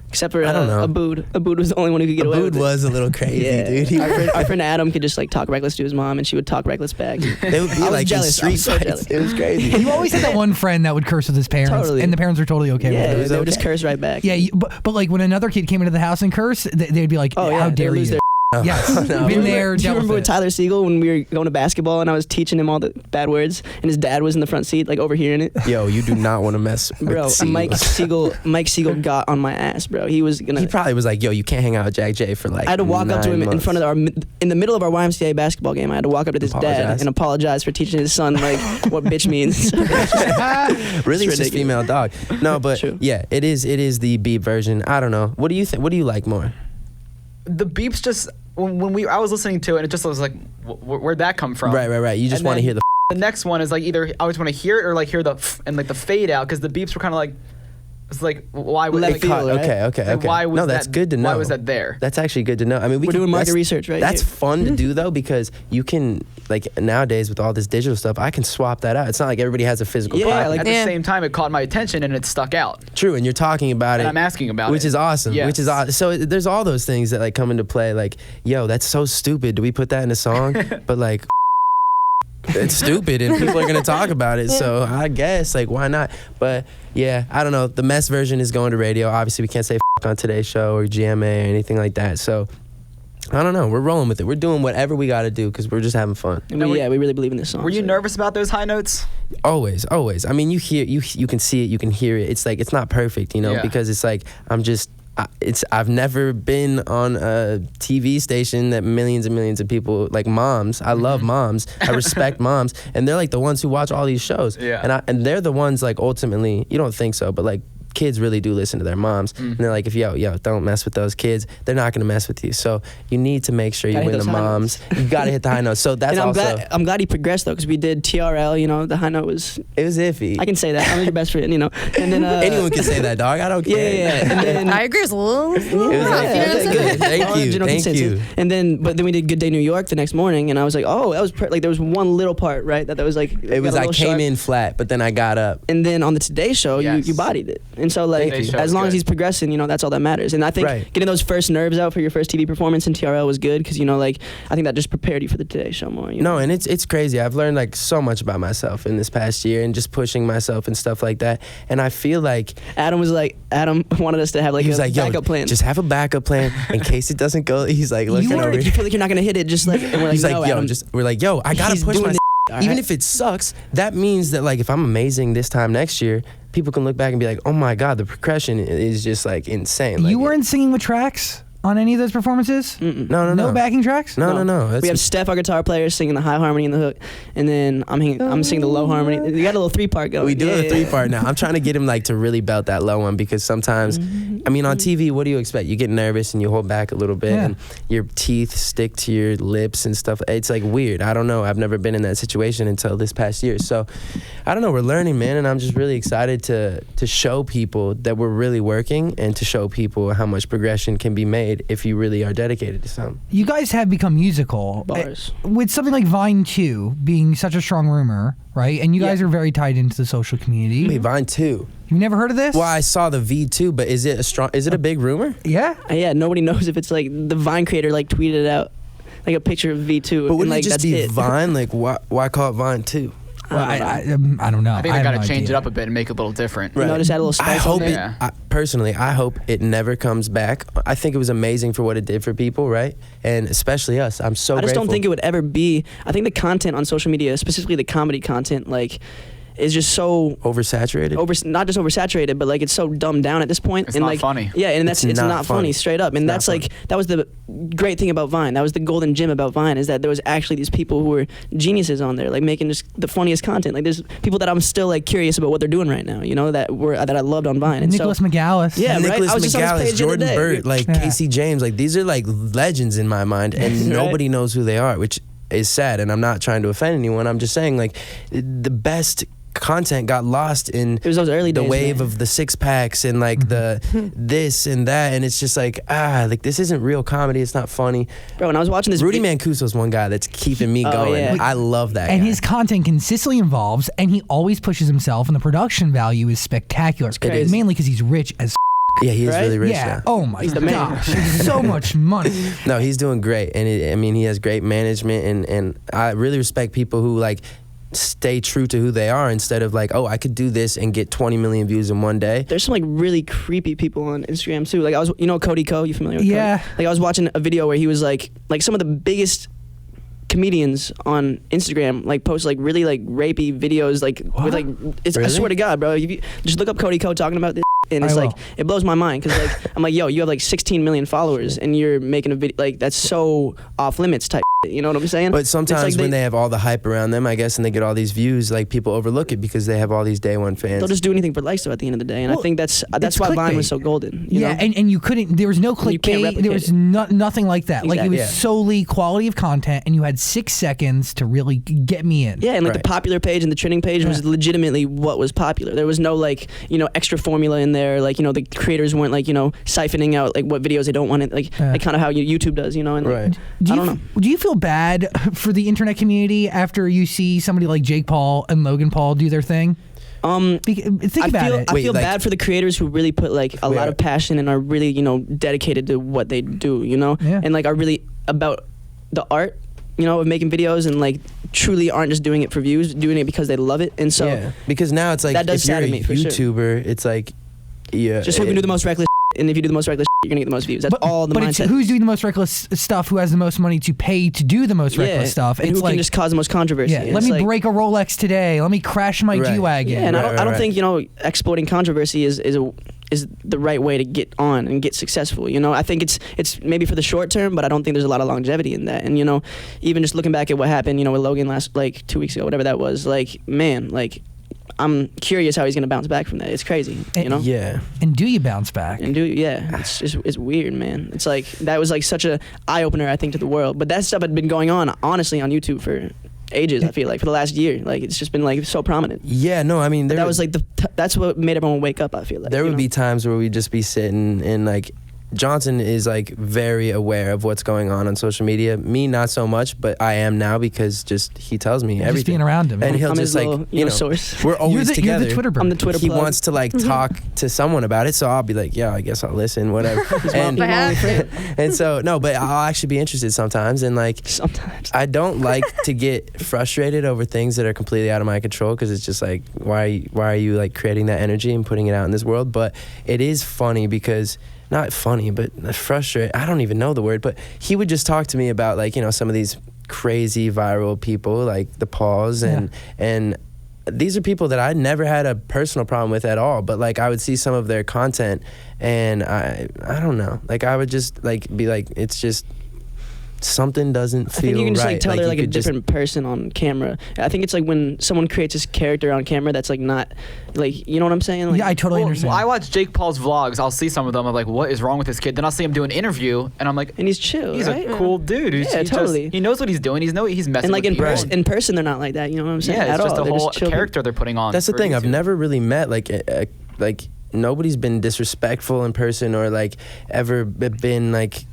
Speaker 5: Except for Abood was the only one who could get away with it.
Speaker 4: Abood was a little crazy, dude.
Speaker 5: Our friend Adam could just like talk reckless to his mom, and she would talk reckless back.
Speaker 4: They would be like jealous. Street fights. It was crazy.
Speaker 1: You always had that one friend that would curse with his parents, and the parents were totally okay with it.
Speaker 5: They would just curse right back.
Speaker 1: Yeah, but like when another kid came into the house and cursed, they'd be like, "How dare you?" Yes,
Speaker 4: No.
Speaker 1: been there.
Speaker 5: Do you
Speaker 1: dealt
Speaker 5: remember
Speaker 1: with
Speaker 5: with
Speaker 1: it.
Speaker 5: Tyler Siegel when we were going to basketball and I was teaching him all the bad words and his dad was in the front seat like overhearing it?
Speaker 4: Yo, you do not want to mess with
Speaker 5: Bro,
Speaker 4: Siegel.
Speaker 5: Mike Siegel got on my ass, bro. He was gonna.
Speaker 4: He probably was like, yo, you can't hang out with Jack J for like
Speaker 5: I had to walk up to
Speaker 4: 9
Speaker 5: him in
Speaker 4: months.
Speaker 5: front of in the middle of our YMCA basketball game. I had to walk up to his dad
Speaker 4: Apologize.
Speaker 5: and apologize for teaching his son like what bitch means.
Speaker 4: Really, it's
Speaker 5: ridiculous.
Speaker 4: just female dog. No, but
Speaker 5: True.
Speaker 4: yeah, it is the beep version. I don't know. What do you think? What do you like more?
Speaker 6: The beeps just when I was listening to it, it just was like, where'd that come from?
Speaker 4: Right. You just
Speaker 6: And
Speaker 4: want to
Speaker 6: then
Speaker 4: hear the.
Speaker 6: The next one is like either I always want to hear it or like hear the and like the fade out because the beeps were kind of like, it's like why would
Speaker 5: Left
Speaker 6: like,
Speaker 5: field, right?
Speaker 4: Okay.
Speaker 6: like, why was
Speaker 4: No, that's
Speaker 6: that,
Speaker 4: good to know.
Speaker 6: Why was that there?
Speaker 4: That's actually good to know. I mean,
Speaker 5: We're doing market
Speaker 4: that's-
Speaker 5: research right
Speaker 4: That's
Speaker 5: here.
Speaker 4: fun to do though because you can like nowadays with all this digital stuff, I can swap that out. It's not like everybody has a physical
Speaker 5: Yeah,
Speaker 4: copy.
Speaker 5: like-
Speaker 6: At the
Speaker 3: Yeah.
Speaker 6: same time, it caught my attention and it stuck out.
Speaker 4: True, and you're talking about
Speaker 6: And
Speaker 4: it.
Speaker 6: I'm asking about
Speaker 4: which
Speaker 6: it.
Speaker 4: is awesome.
Speaker 6: Yes.
Speaker 4: Which is awesome. So there's all those things that like come into play. Like, yo, that's so stupid. Do we put that in a song? But like, it's stupid, and people are gonna talk about it. So I guess like, why not? But yeah, I don't know. The mess version is going to radio. Obviously, we can't say on Today's Show or GMA or anything like that. So I don't know. We're rolling with it. We're doing whatever we got to do because we're just having fun.
Speaker 5: we really believe in this song.
Speaker 6: Were you
Speaker 5: so-
Speaker 6: nervous about those high notes?
Speaker 4: Always. I mean, you can see it, you can hear it. It's like it's not perfect, you know,
Speaker 6: Yeah.
Speaker 4: because it's like I've never been on a TV station that millions and millions of people like moms. I love moms. I respect moms, and they're like the ones who watch all these shows.
Speaker 6: Yeah.
Speaker 4: And they're the ones like ultimately. You don't think so, but like kids really do listen to their moms, and they're like, if yo, don't mess with those kids. They're not gonna mess with you. So you need to make sure you
Speaker 5: Gotta hit
Speaker 4: win the
Speaker 5: those high
Speaker 4: moms. You gotta hit the high notes. So that's
Speaker 5: And
Speaker 4: also
Speaker 5: I'm glad he progressed though, because we did TRL. You know, the high note was.
Speaker 4: it was iffy.
Speaker 5: I can say that. I'm your best friend. You know, and then
Speaker 4: Anyone can say that, dog. I don't
Speaker 5: Yeah,
Speaker 4: care.
Speaker 5: And then
Speaker 3: I agree. It's a little
Speaker 4: It was
Speaker 3: rough, you know what I'm saying?
Speaker 4: good. Thank
Speaker 5: All
Speaker 4: you.
Speaker 5: general
Speaker 4: Thank
Speaker 5: consensus.
Speaker 4: you.
Speaker 5: And then, but then we did Good Day New York the next morning, and I was like, oh, that was like there was one little part, right? That was like
Speaker 4: It was I came in flat, but then I got up.
Speaker 5: and then on the Today Show,
Speaker 6: Yes.
Speaker 5: you bodied it. And so like
Speaker 6: Today Show
Speaker 5: as
Speaker 6: was
Speaker 5: long as
Speaker 6: good.
Speaker 5: he's progressing, you know, that's all that matters. And I think
Speaker 4: Right.
Speaker 5: getting those first nerves out for your first TV performance in TRL was good because you know, like I think that just prepared you for the Today Show more. You know?
Speaker 4: No, and it's crazy. I've learned like so much about myself in this past year and just pushing myself and stuff like that. And I feel like
Speaker 5: Adam wanted us to have like
Speaker 4: he was
Speaker 5: a
Speaker 4: like, yo,
Speaker 5: backup plan.
Speaker 4: just have a backup plan in case it doesn't go. He's like looking over.
Speaker 5: If you feel like you're not gonna hit it, just like and we're like,
Speaker 4: He's like,
Speaker 5: no,
Speaker 4: yo,
Speaker 5: Adam,
Speaker 4: we're like, yo, I gotta
Speaker 5: he's
Speaker 4: push
Speaker 5: doing
Speaker 4: myself.
Speaker 5: this, all
Speaker 4: Even
Speaker 5: right?
Speaker 4: if it sucks, that means that like if I'm amazing this time next year, people can look back and be like, oh my God, the progression is just like insane. Like,
Speaker 1: You weren't singing with tracks on any of those performances?
Speaker 4: No.
Speaker 1: No backing tracks?
Speaker 4: No. That's
Speaker 5: We have Steph, our guitar player, singing the high harmony in the hook, and then I'm singing the low harmony. We got a little 3-part going.
Speaker 4: We do
Speaker 5: Yeah,
Speaker 4: a
Speaker 5: yeah,
Speaker 4: 3-part now. I'm trying to get him like to really belt that low one because sometimes, I mean, on TV, what do you expect? You get nervous and you hold back a little bit,
Speaker 1: Yeah.
Speaker 4: and your teeth stick to your lips and stuff. It's like weird. I don't know. I've never been in that situation until this past year. So, I don't know. We're learning, man, and I'm just really excited to show people that we're really working and to show people how much progression can be made if you really are dedicated to something.
Speaker 1: You guys have become musical.
Speaker 5: Bars.
Speaker 1: With something like Vine 2 being such a strong rumor, right? And you guys are very tied into the social community.
Speaker 4: Wait, Vine 2.
Speaker 1: You've never heard of this?
Speaker 4: Well, I saw the V2, but is it a big rumor?
Speaker 1: Yeah?
Speaker 5: Yeah, nobody knows if it's like the Vine creator like tweeted it out, like a picture of V2.
Speaker 4: But wouldn't
Speaker 5: and, like,
Speaker 4: it just
Speaker 5: that's
Speaker 4: be
Speaker 5: it.
Speaker 4: Vine? Like, why call it Vine 2?
Speaker 1: Well, I don't know.
Speaker 6: I think they
Speaker 1: have
Speaker 6: got to
Speaker 1: no
Speaker 6: change
Speaker 1: idea.
Speaker 6: it up a bit and make it a little different.
Speaker 5: You know, just add a little
Speaker 4: I
Speaker 5: spice
Speaker 4: hope
Speaker 5: on
Speaker 4: it.
Speaker 5: there.
Speaker 6: Yeah.
Speaker 4: Personally, I hope it never comes back. I think it was amazing for what it did for people, right? And especially us. I'm so
Speaker 5: I just
Speaker 4: grateful.
Speaker 5: don't think it would ever be. I think the content on social media, specifically the comedy content, like, is just so
Speaker 4: oversaturated.
Speaker 5: not just oversaturated, but like it's so dumbed down at this point.
Speaker 6: It's
Speaker 5: and
Speaker 6: not
Speaker 5: like,
Speaker 6: funny.
Speaker 5: Yeah, and it's not funny, straight up. And
Speaker 4: It's
Speaker 5: that's
Speaker 4: not
Speaker 5: like that was the great thing about Vine. That was the golden gem about Vine, is that there was actually these people who were geniuses on there, like making just the funniest content. Like there's people that I'm still like curious about what they're doing right now. You know, that I loved on Vine. And
Speaker 1: Nicholas McGallis.
Speaker 5: Yeah, right?
Speaker 4: Nicholas
Speaker 5: I was just on his
Speaker 4: McGallis,
Speaker 5: page the other
Speaker 4: Jordan
Speaker 5: day.
Speaker 4: Burt, like
Speaker 1: Yeah.
Speaker 4: Casey James, like these are like legends in my mind, and nobody knows who they are, which is sad. And I'm not trying to offend anyone. I'm just saying like the best content got lost in
Speaker 5: It was those early
Speaker 4: the
Speaker 5: days,
Speaker 4: wave
Speaker 5: man.
Speaker 4: of the 6-packs and like the this and that, and it's just like like this isn't real comedy. It's not funny.
Speaker 5: Bro, when I was watching this
Speaker 4: Rudy
Speaker 5: vi-
Speaker 4: Mancuso's one guy that's keeping me
Speaker 5: Oh,
Speaker 4: going.
Speaker 5: yeah.
Speaker 4: I love that
Speaker 1: And
Speaker 4: guy.
Speaker 1: his content consistently evolves, and he always pushes himself, and the production value is spectacular.
Speaker 5: crazy.
Speaker 1: Mainly because he's rich as
Speaker 4: yeah, he is
Speaker 5: Right?
Speaker 4: really rich
Speaker 1: yeah.
Speaker 4: now.
Speaker 1: Oh my
Speaker 5: He's the man.
Speaker 1: gosh. So much money.
Speaker 4: No, he's doing great, and I mean, he has great management, and I really respect people who like stay true to who they are instead of like, oh, I could do this and get 20 million views in one day.
Speaker 5: There's some like really creepy people on Instagram too. Like I was, Cody Ko, you familiar with
Speaker 1: Yeah.
Speaker 5: Cody? Like I was watching a video where he was like some of the biggest comedians on Instagram like post like really like rapey videos like with like it's,
Speaker 4: Really?
Speaker 5: I swear to God, bro, if you just look up Cody Ko talking about this and it's
Speaker 1: I
Speaker 5: like
Speaker 1: will.
Speaker 5: it blows my mind because like I'm like, yo, you have like 16 million followers and you're making a video like that's so off limits type. You know what I'm saying?
Speaker 4: But sometimes
Speaker 5: It's like
Speaker 4: when they have all the hype around them, I guess, and they get all these views, like people overlook it because they have all these day one fans.
Speaker 5: they'll just do anything for likes though at the end of the day, and
Speaker 1: Well,
Speaker 5: I think that's
Speaker 1: it's
Speaker 5: why Vine was
Speaker 1: clickbait.
Speaker 5: so golden. You know?
Speaker 1: and you couldn't. There was no
Speaker 5: You can't
Speaker 1: clickbait. There
Speaker 5: replicate
Speaker 1: was
Speaker 5: it.
Speaker 1: nothing like that. Like it was
Speaker 4: Yeah.
Speaker 1: solely quality of content, and you had 6 seconds to really get me in.
Speaker 5: Yeah, and like
Speaker 4: Right.
Speaker 5: the popular page and the trending page was legitimately what was popular. There was no like, extra formula in there. Like, the creators weren't like, siphoning out like what videos they don't want it. Like kind of how YouTube does, and like,
Speaker 4: Right.
Speaker 5: I don't know.
Speaker 1: Do you feel bad for the internet community after you see somebody like Jake Paul and Logan Paul do their thing? Think
Speaker 5: I
Speaker 1: about
Speaker 5: feel
Speaker 1: it.
Speaker 5: I
Speaker 4: Wait,
Speaker 5: feel
Speaker 4: like-
Speaker 5: bad for the creators who really put like a lot of passion and are really, dedicated to what they do,
Speaker 1: Yeah.
Speaker 5: and like are really about the art, of making videos and like truly aren't just doing it for views, doing it because they love it. And so
Speaker 4: yeah, because now it's like
Speaker 5: that does
Speaker 4: if you're a
Speaker 5: sadden me, for sure.
Speaker 4: YouTuber, it's like
Speaker 5: just hope you do the most reckless and if you do the most reckless you're gonna get the most views. That's all the
Speaker 1: but it's
Speaker 5: mindset.
Speaker 1: who's doing the most reckless stuff, who has the most money to pay to do the most reckless stuff.
Speaker 5: and
Speaker 1: It's
Speaker 5: who
Speaker 1: like,
Speaker 5: can just cause the most controversy.
Speaker 1: yeah,
Speaker 5: And
Speaker 1: let
Speaker 5: it's
Speaker 1: me
Speaker 5: like,
Speaker 1: break a Rolex today. Let me crash my
Speaker 4: Right.
Speaker 1: G-Wagon.
Speaker 5: Yeah, and
Speaker 4: Right,
Speaker 5: I don't
Speaker 4: right,
Speaker 5: think exploiting controversy is the right way to get on and get successful. I think it's maybe for the short term, but I don't think there's a lot of longevity in that. And even just looking back at what happened, with Logan last like 2 weeks ago, whatever that was, like man, like I'm curious how he's gonna bounce back from that. It's crazy,
Speaker 4: Yeah.
Speaker 1: And do you bounce back?
Speaker 5: And it's weird, man. It's like that was like such a eye opener, I think, to the world. But that stuff had been going on honestly on YouTube for ages. I feel like for the last year, like it's just been like so prominent.
Speaker 4: Yeah, no, I mean,
Speaker 5: That was like that's what made everyone wake up. I feel like
Speaker 4: there would be times where we'd just be sitting and like Johnson is like very aware of what's going on social media. Me, not so much, but I am now because just he tells me everything.
Speaker 1: Just being around him.
Speaker 4: And he'll
Speaker 5: I'm
Speaker 4: just
Speaker 5: his
Speaker 4: like,
Speaker 5: little, source.
Speaker 4: we're always
Speaker 1: you're
Speaker 4: together.
Speaker 1: the Twitter bird.
Speaker 5: I'm the Twitter
Speaker 4: He
Speaker 5: plug.
Speaker 4: wants to like talk to someone about it, so I'll be like, yeah, I guess I'll listen, whatever. and,
Speaker 3: I have to.
Speaker 4: and so no, but I'll actually be interested sometimes, and like
Speaker 5: Sometimes.
Speaker 4: I don't like to get frustrated over things that are completely out of my control because it's just like why are you like creating that energy and putting it out in this world? But it is funny because. Not funny, but frustrating. I don't even know the word, but he would just talk to me about like, some of these crazy viral people like the Pauls and these are people that I never had a personal problem with at all, but like I would see some of their content and I don't know. Like I would just like be like, it's just something doesn't feel
Speaker 5: I think you can just
Speaker 4: right.
Speaker 5: like tell
Speaker 4: like,
Speaker 5: they're
Speaker 4: you
Speaker 5: like a
Speaker 4: could just-
Speaker 5: different person on camera. I think it's like when someone creates this character on camera that's like not like, you know what I'm saying? Like,
Speaker 1: Yeah, I totally understand.
Speaker 6: I watch Jake Paul's vlogs. I'll see some of them. I'm like, what is wrong with this kid? Then I'll see him do an interview, and I'm like,
Speaker 5: and he's chill.
Speaker 6: he's
Speaker 5: right?
Speaker 6: a cool dude.
Speaker 5: Yeah, totally.
Speaker 6: He knows what he's doing. He's messing
Speaker 5: And like
Speaker 6: with people.
Speaker 5: in person, they're not like that. You know what I'm saying?
Speaker 6: Yeah, it's
Speaker 5: At
Speaker 6: just
Speaker 5: all.
Speaker 6: a
Speaker 5: They're
Speaker 6: whole
Speaker 5: chill
Speaker 6: character they're putting on.
Speaker 4: That's the
Speaker 6: for
Speaker 4: thing. I've
Speaker 6: YouTube.
Speaker 4: never really met like nobody's been disrespectful in person or like ever been like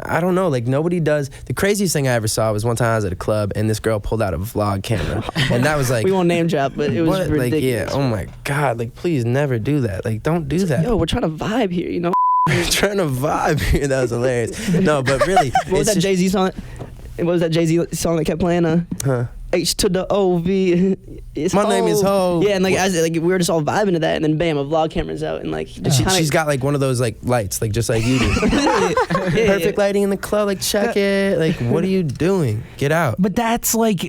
Speaker 4: I don't know, like nobody does. The craziest thing I ever saw was one time I was at a club and this girl pulled out a vlog camera and that was like
Speaker 5: We won't name drop, but it was
Speaker 4: what? Like
Speaker 5: ridiculous.
Speaker 4: yeah, oh my god, like please never do that. Like don't do that.
Speaker 5: Yo, we're trying to vibe here, you know?
Speaker 4: You're trying to vibe here. That was hilarious. No, but really,
Speaker 5: What was that Jay-Z song? What was that Jay-Z song that kept playing?
Speaker 4: Huh.
Speaker 5: H to the O-V. It's
Speaker 4: My name is Ho.
Speaker 5: Yeah, and like we were just all vibing to that, and then bam, a vlog camera's out, and like just kinda,
Speaker 4: She's got like one of those like lights, like just like you do.
Speaker 5: yeah,
Speaker 4: Perfect lighting in the club. Like check it. Like what are you doing? Get out.
Speaker 1: But that's like,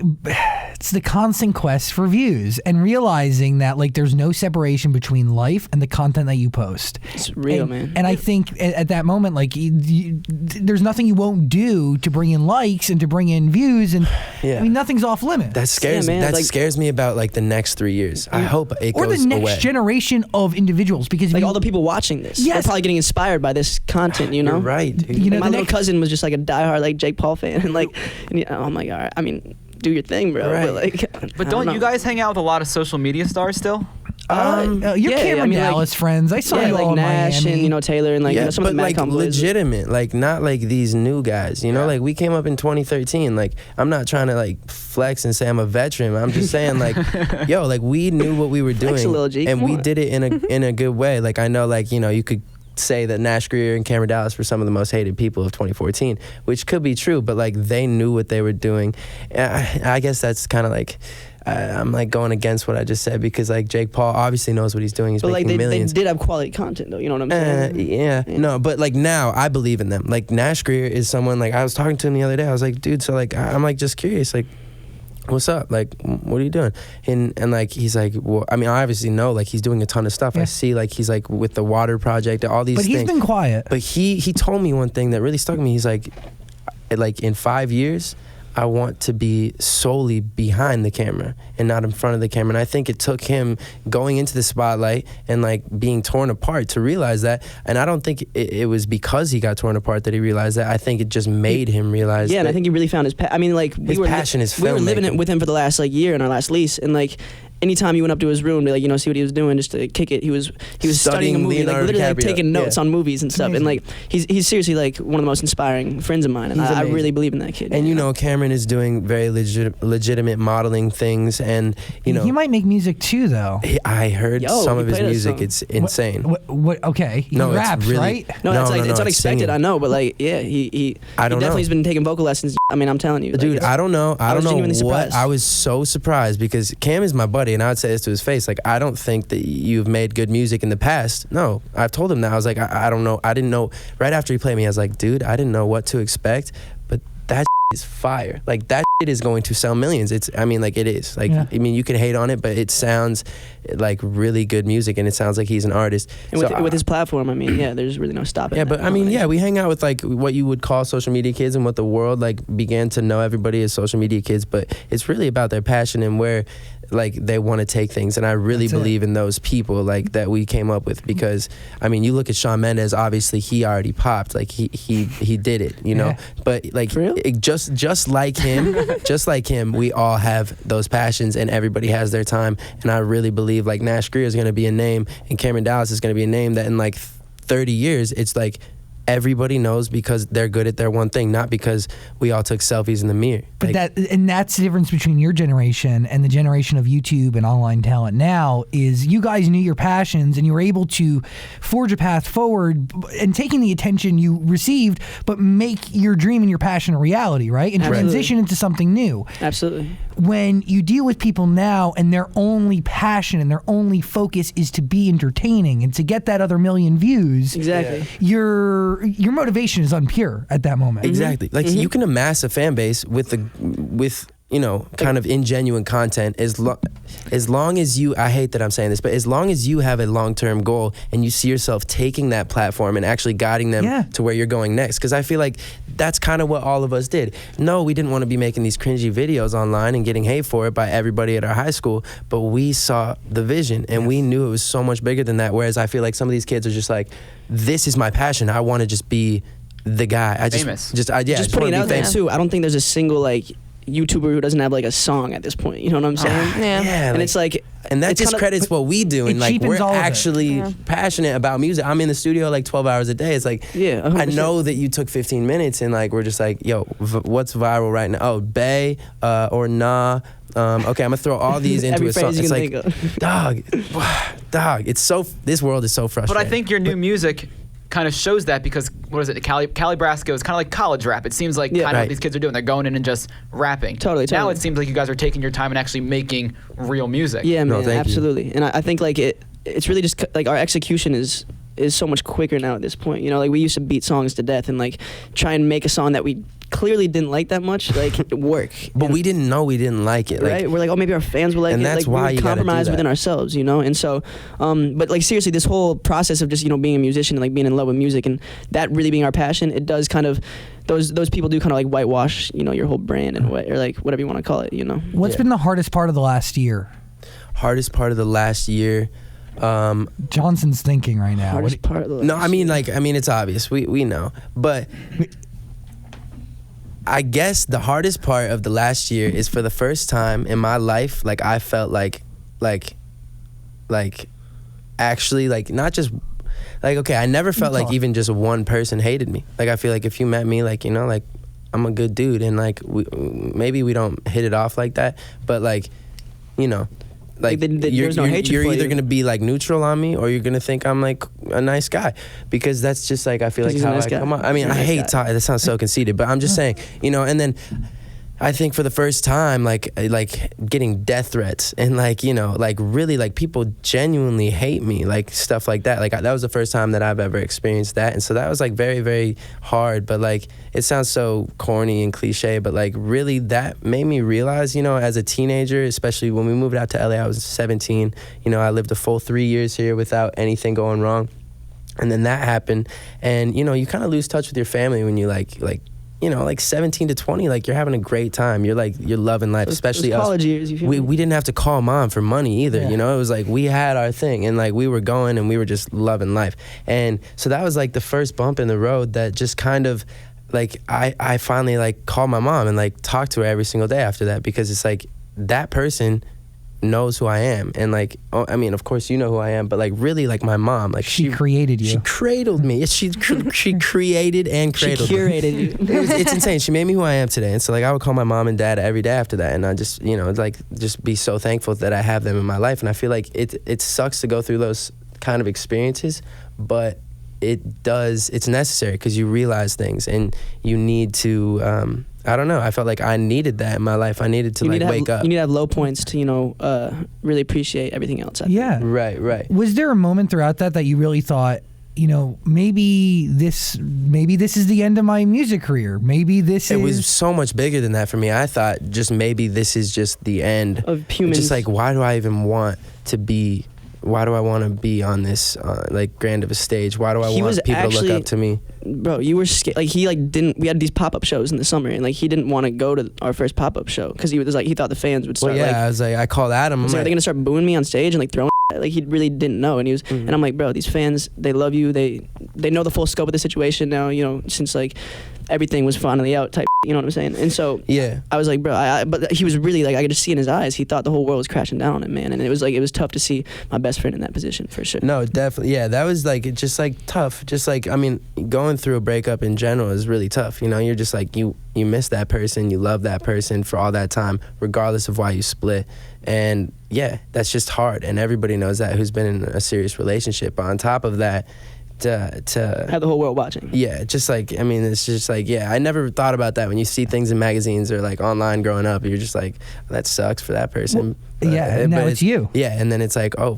Speaker 1: it's the constant quest for views and realizing that like there's no separation between life and the content that you post.
Speaker 5: It's real,
Speaker 1: and,
Speaker 5: man.
Speaker 1: And I think at that moment, like there's nothing you won't do to bring in likes and to bring in views, and
Speaker 4: Yeah.
Speaker 1: I mean nothing's off limits.
Speaker 4: That scares
Speaker 5: man,
Speaker 4: me. That
Speaker 5: like-
Speaker 4: scares me about like the next 3 years. I hope it
Speaker 1: or
Speaker 4: goes
Speaker 1: the next
Speaker 4: away.
Speaker 1: generation of individuals, because if
Speaker 5: Like
Speaker 1: you-
Speaker 5: all the people watching this,
Speaker 1: Yes.
Speaker 5: they're probably getting inspired by this content, you know?
Speaker 4: You're right. Dude.
Speaker 1: You know,
Speaker 5: Like, my
Speaker 1: the
Speaker 5: little
Speaker 1: next-
Speaker 5: cousin was just like a diehard like Jake Paul fan, and like, I'm like, all right, I mean, do your thing, bro.
Speaker 4: Right.
Speaker 5: But like,
Speaker 6: But
Speaker 5: I
Speaker 6: don't
Speaker 5: know.
Speaker 6: you guys hang out with a lot of social media stars still?
Speaker 1: your
Speaker 5: yeah,
Speaker 1: Cameron
Speaker 5: I mean, like-
Speaker 1: Dallas friends, I saw
Speaker 5: yeah,
Speaker 1: you all
Speaker 5: like
Speaker 1: in
Speaker 5: Nash
Speaker 1: Miami.
Speaker 5: and Taylor and like
Speaker 4: yeah,
Speaker 5: some of
Speaker 4: but
Speaker 5: the
Speaker 4: like
Speaker 5: Madcom boys.
Speaker 4: legitimate, like not like these new guys. You know,
Speaker 6: Yeah.
Speaker 4: like we came up in 2013. Like I'm not trying to like flex and say I'm a veteran. I'm just saying like, yo, like we knew what we were
Speaker 5: Flex a
Speaker 4: doing,
Speaker 5: little, G,
Speaker 4: and
Speaker 5: come
Speaker 4: we
Speaker 5: on.
Speaker 4: did it in a good way. Like I know, like you know, you could say that Nash Greer and Cameron Dallas were some of the most hated people of 2014, which could be true, but like they knew what they were doing. I guess that's kind of like I'm like going against what I just said, because like Jake Paul obviously knows what he's doing. He's making millions.
Speaker 5: They did have quality content though, you know what I'm saying?
Speaker 4: Yeah. No, but like now I believe in them. Like Nash Greer is someone, like I was talking to him the other day. I was like, dude, so like I'm like just curious, like what's up? Like, what are you doing? And like, he's like, well, I mean, I obviously know, like, he's doing a ton of stuff. Yeah. I see, like, he's like with the water project, all these things.
Speaker 1: But he's been quiet.
Speaker 4: But he told me one thing that really stuck with me. He's like in 5 years, I want to be solely behind the camera and not in front of the camera. And I think it took him going into the spotlight and like being torn apart to realize that. And I don't think it was because he got torn apart that he realized that. I think it just made him realize.
Speaker 5: Yeah, and I think he really found his passion. I mean, like
Speaker 4: his passion is filmmaking.
Speaker 5: We were living it with him for the last like year in our last lease, and like anytime you went up to his room to like, you know, see what he was doing just to kick it, he was studying a movie,
Speaker 4: Leonardo
Speaker 5: like literally like,
Speaker 4: DiCaprio.
Speaker 5: taking notes on movies and stuff.
Speaker 1: Amazing.
Speaker 5: And like he's seriously like one of the most inspiring friends of mine, and I really believe in that kid.
Speaker 4: And you know, Cameron is doing very legitimate modeling things, and you know
Speaker 1: he might make music too, though.
Speaker 4: I heard some of his music.
Speaker 5: Song.
Speaker 4: It's insane.
Speaker 1: What? Okay, he raps,
Speaker 4: it's really,
Speaker 1: right?
Speaker 5: No, it's unexpected.
Speaker 4: Singing.
Speaker 5: I know, but like, yeah, he definitely has been taking vocal lessons. I mean, I'm telling you,
Speaker 4: dude.
Speaker 5: Like,
Speaker 4: I don't know. I don't know what.
Speaker 5: Surprised.
Speaker 4: I was so surprised because Cam is my buddy, and I would say this to his face. Like, I don't think that you've made good music in the past. No, I've told him that. I was like, I don't know. I didn't know. Right after he played me, I was like, dude, I didn't know what to expect, but that is fire. Like that is going to sell millions. I mean, like it is. Like, yeah. I mean, you can hate on it, but it sounds like really good music, and it sounds like he's an artist.
Speaker 5: And with his platform, I mean, yeah, there's really no stopping.
Speaker 4: Yeah, but I mean, yeah, we hang out with like what you would call social media kids, and what the world like began to know everybody as social media kids. But it's really about their passion and where like they want to take things, and I really believe in those people like that we came up with, because I mean, you look at Shawn Mendes, obviously he already popped, like he did it, you know. Yeah. But like just like him, we all have those passions, and everybody has their time. And I really believe like Nash Greer is going to be a name, and Cameron Dallas is going to be a name that in like 30 years it's like everybody knows because they're good at their one thing, not because we all took selfies in the mirror.
Speaker 1: But that's the difference between your generation and the generation of YouTube and online talent now, is you guys knew your passions and you were able to forge a path forward and taking the attention you received, but make your dream and your passion a reality, right? And transition into something new.
Speaker 5: Absolutely.
Speaker 1: When you deal with people now and their only passion and their only focus is to be entertaining and to get that other million views,
Speaker 5: exactly,
Speaker 1: your motivation is unpure at that moment.
Speaker 4: Exactly. Like you can amass a fan base with you know, kind of ingenuine content as long as you, I hate that I'm saying this, but as long as you have a long-term goal and you see yourself taking that platform and actually guiding them to where you're going next. Because I feel like that's kind of what all of us did. No, we didn't want to be making these cringy videos online and getting hate for it by everybody at our high school, but we saw the vision and we knew it was so much bigger than that. Whereas I feel like some of these kids are just like, this is my passion. I want to just be the guy.
Speaker 6: Famous.
Speaker 5: Just putting it out there too. I don't think there's a single like YouTuber who doesn't have like a song at this point. You know what I'm saying?
Speaker 3: Yeah.
Speaker 5: And
Speaker 4: like,
Speaker 5: it's like,
Speaker 4: and that discredits what we do, and like we're actually passionate about music. I'm in the studio like 12 hours a day. It's like,
Speaker 5: 100%.
Speaker 4: I know that you took 15 minutes, and like we're just like, yo, what's viral right now? Oh, Bay or Nah. Okay, I'm gonna throw all these into a song. It's like, dog. It's so. This world is so frustrating.
Speaker 6: But I think your new music kind of shows that, because what is it? Cali Brasco is kind of like college rap. It seems like kind of what these kids are doing. They're going in and just rapping.
Speaker 5: Totally.
Speaker 6: Now it seems like you guys are taking your time and actually making real music.
Speaker 5: Yeah, man, absolutely. And I think like it's really just like our execution is so much quicker now at this point. You know, like we used to beat songs to death and like try and make a song that we clearly didn't like that much, like work.
Speaker 4: But we didn't know we didn't like it.
Speaker 5: Right? We're like, oh, maybe our fans will like
Speaker 4: and
Speaker 5: it.
Speaker 4: That's
Speaker 5: like
Speaker 4: why
Speaker 5: we would compromise within ourselves, you know? And so, but like seriously, this whole process of just, you know, being a musician and like being in love with music and that really being our passion, it does kind of, those people do kind of like whitewash, you know, your whole brand and or like whatever you want to call it, you know?
Speaker 1: What's been the hardest part of the last year?
Speaker 4: Hardest part of the last year?
Speaker 1: Johnson's thinking right now.
Speaker 5: Hardest part of the last
Speaker 4: No, I mean, it's obvious. We know. But I guess the hardest part of the last year is, for the first time in my life, like I felt like actually like not just like, okay, I never felt like even just one person hated me. Like I feel like if you met me, like, you know, like I'm a good dude, and like maybe we don't hit it off like that, but like, you know,
Speaker 5: Like, there's no hatred
Speaker 4: you're
Speaker 5: for
Speaker 4: either
Speaker 5: you.
Speaker 4: gonna be like neutral on me, or you're gonna think I'm like a nice guy, because that's just like I feel like
Speaker 5: He's a
Speaker 4: how
Speaker 5: nice
Speaker 4: I
Speaker 5: guy.
Speaker 4: come on. I mean,
Speaker 5: He's a
Speaker 4: I
Speaker 5: nice
Speaker 4: hate
Speaker 5: guy.
Speaker 4: talking. That sounds so conceited, but I'm just saying, and then I think for the first time, like getting death threats and like really like people genuinely hate me, like stuff like that. Like that was the first time that I've ever experienced that, and so that was like very, very hard. But like it sounds so corny and cliche, but like really that made me realize, as a teenager, especially when we moved out to LA, I was 17. I lived a full 3 years here without anything going wrong, and then that happened, and you kind of lose touch with your family when you like 17 to 20, like you're having a great time. You're loving life, especially
Speaker 5: those
Speaker 4: us.
Speaker 5: college years. You feel me?
Speaker 4: We didn't have to call mom for money either. It was like we had our thing, and like we were going and we were just loving life. And so that was like the first bump in the road that just kind of like I finally like called my mom and like talked to her every single day after that, because it's like that person knows who I am, and like I mean, of course you know who I am, but like really like my mom, like
Speaker 1: She created you.
Speaker 4: she cradled me. She created and
Speaker 5: She
Speaker 4: cradled me.
Speaker 5: curated you.
Speaker 4: It's insane. She made me who I am today, and so like I would call my mom and dad every day after that, and I just like just be so thankful that I have them in my life. And I feel like it sucks to go through those kind of experiences, but it's necessary, because you realize things and you need to I don't know, I felt like I needed that in my life. I needed to wake up.
Speaker 5: You need to have low points to really appreciate everything else.
Speaker 1: Yeah.
Speaker 4: Right.
Speaker 1: Was there a moment throughout that you really thought, maybe this is the end of my music career? Maybe
Speaker 4: it was so much bigger than that for me. I thought just maybe this is just the end
Speaker 5: of humans.
Speaker 4: Just like, why do I even want to be? Why do I want to be on this like grand of a stage? Why do I want people to look up to me?
Speaker 5: Bro, you were scared. Like he didn't. We had these pop-up shows in the summer, and like he didn't want to go to our first pop-up show because he was like he thought the fans would start.
Speaker 4: Well, yeah, I called Adam.
Speaker 5: Are they gonna start booing me on stage and like throwing? Like he really didn't know, and he was. And I'm like, bro, these fans, they love you. They know the full scope of the situation now. Since like everything was finally out type. You know what I'm saying? And so
Speaker 4: yeah,
Speaker 5: I was like, bro, but he was really like, I could just see in his eyes. He thought the whole world was crashing down on him, man. And it was tough to see my best friend in that position for sure.
Speaker 4: No, definitely. Yeah, that was like, just like tough. Just like, I mean, going through a breakup in general is really tough. You're just like, you miss that person. You love that person for all that time, regardless of why you split. And yeah, that's just hard. And everybody knows that who's been in a serious relationship. But on top of that, to
Speaker 5: have the whole world watching.
Speaker 4: Yeah, just like, I mean, it's just like, yeah, I never thought about that when you see things in magazines or like online growing up. You're just like, that sucks for that person.
Speaker 1: Well, yeah, now it's you.
Speaker 4: Yeah, and then it's like, oh,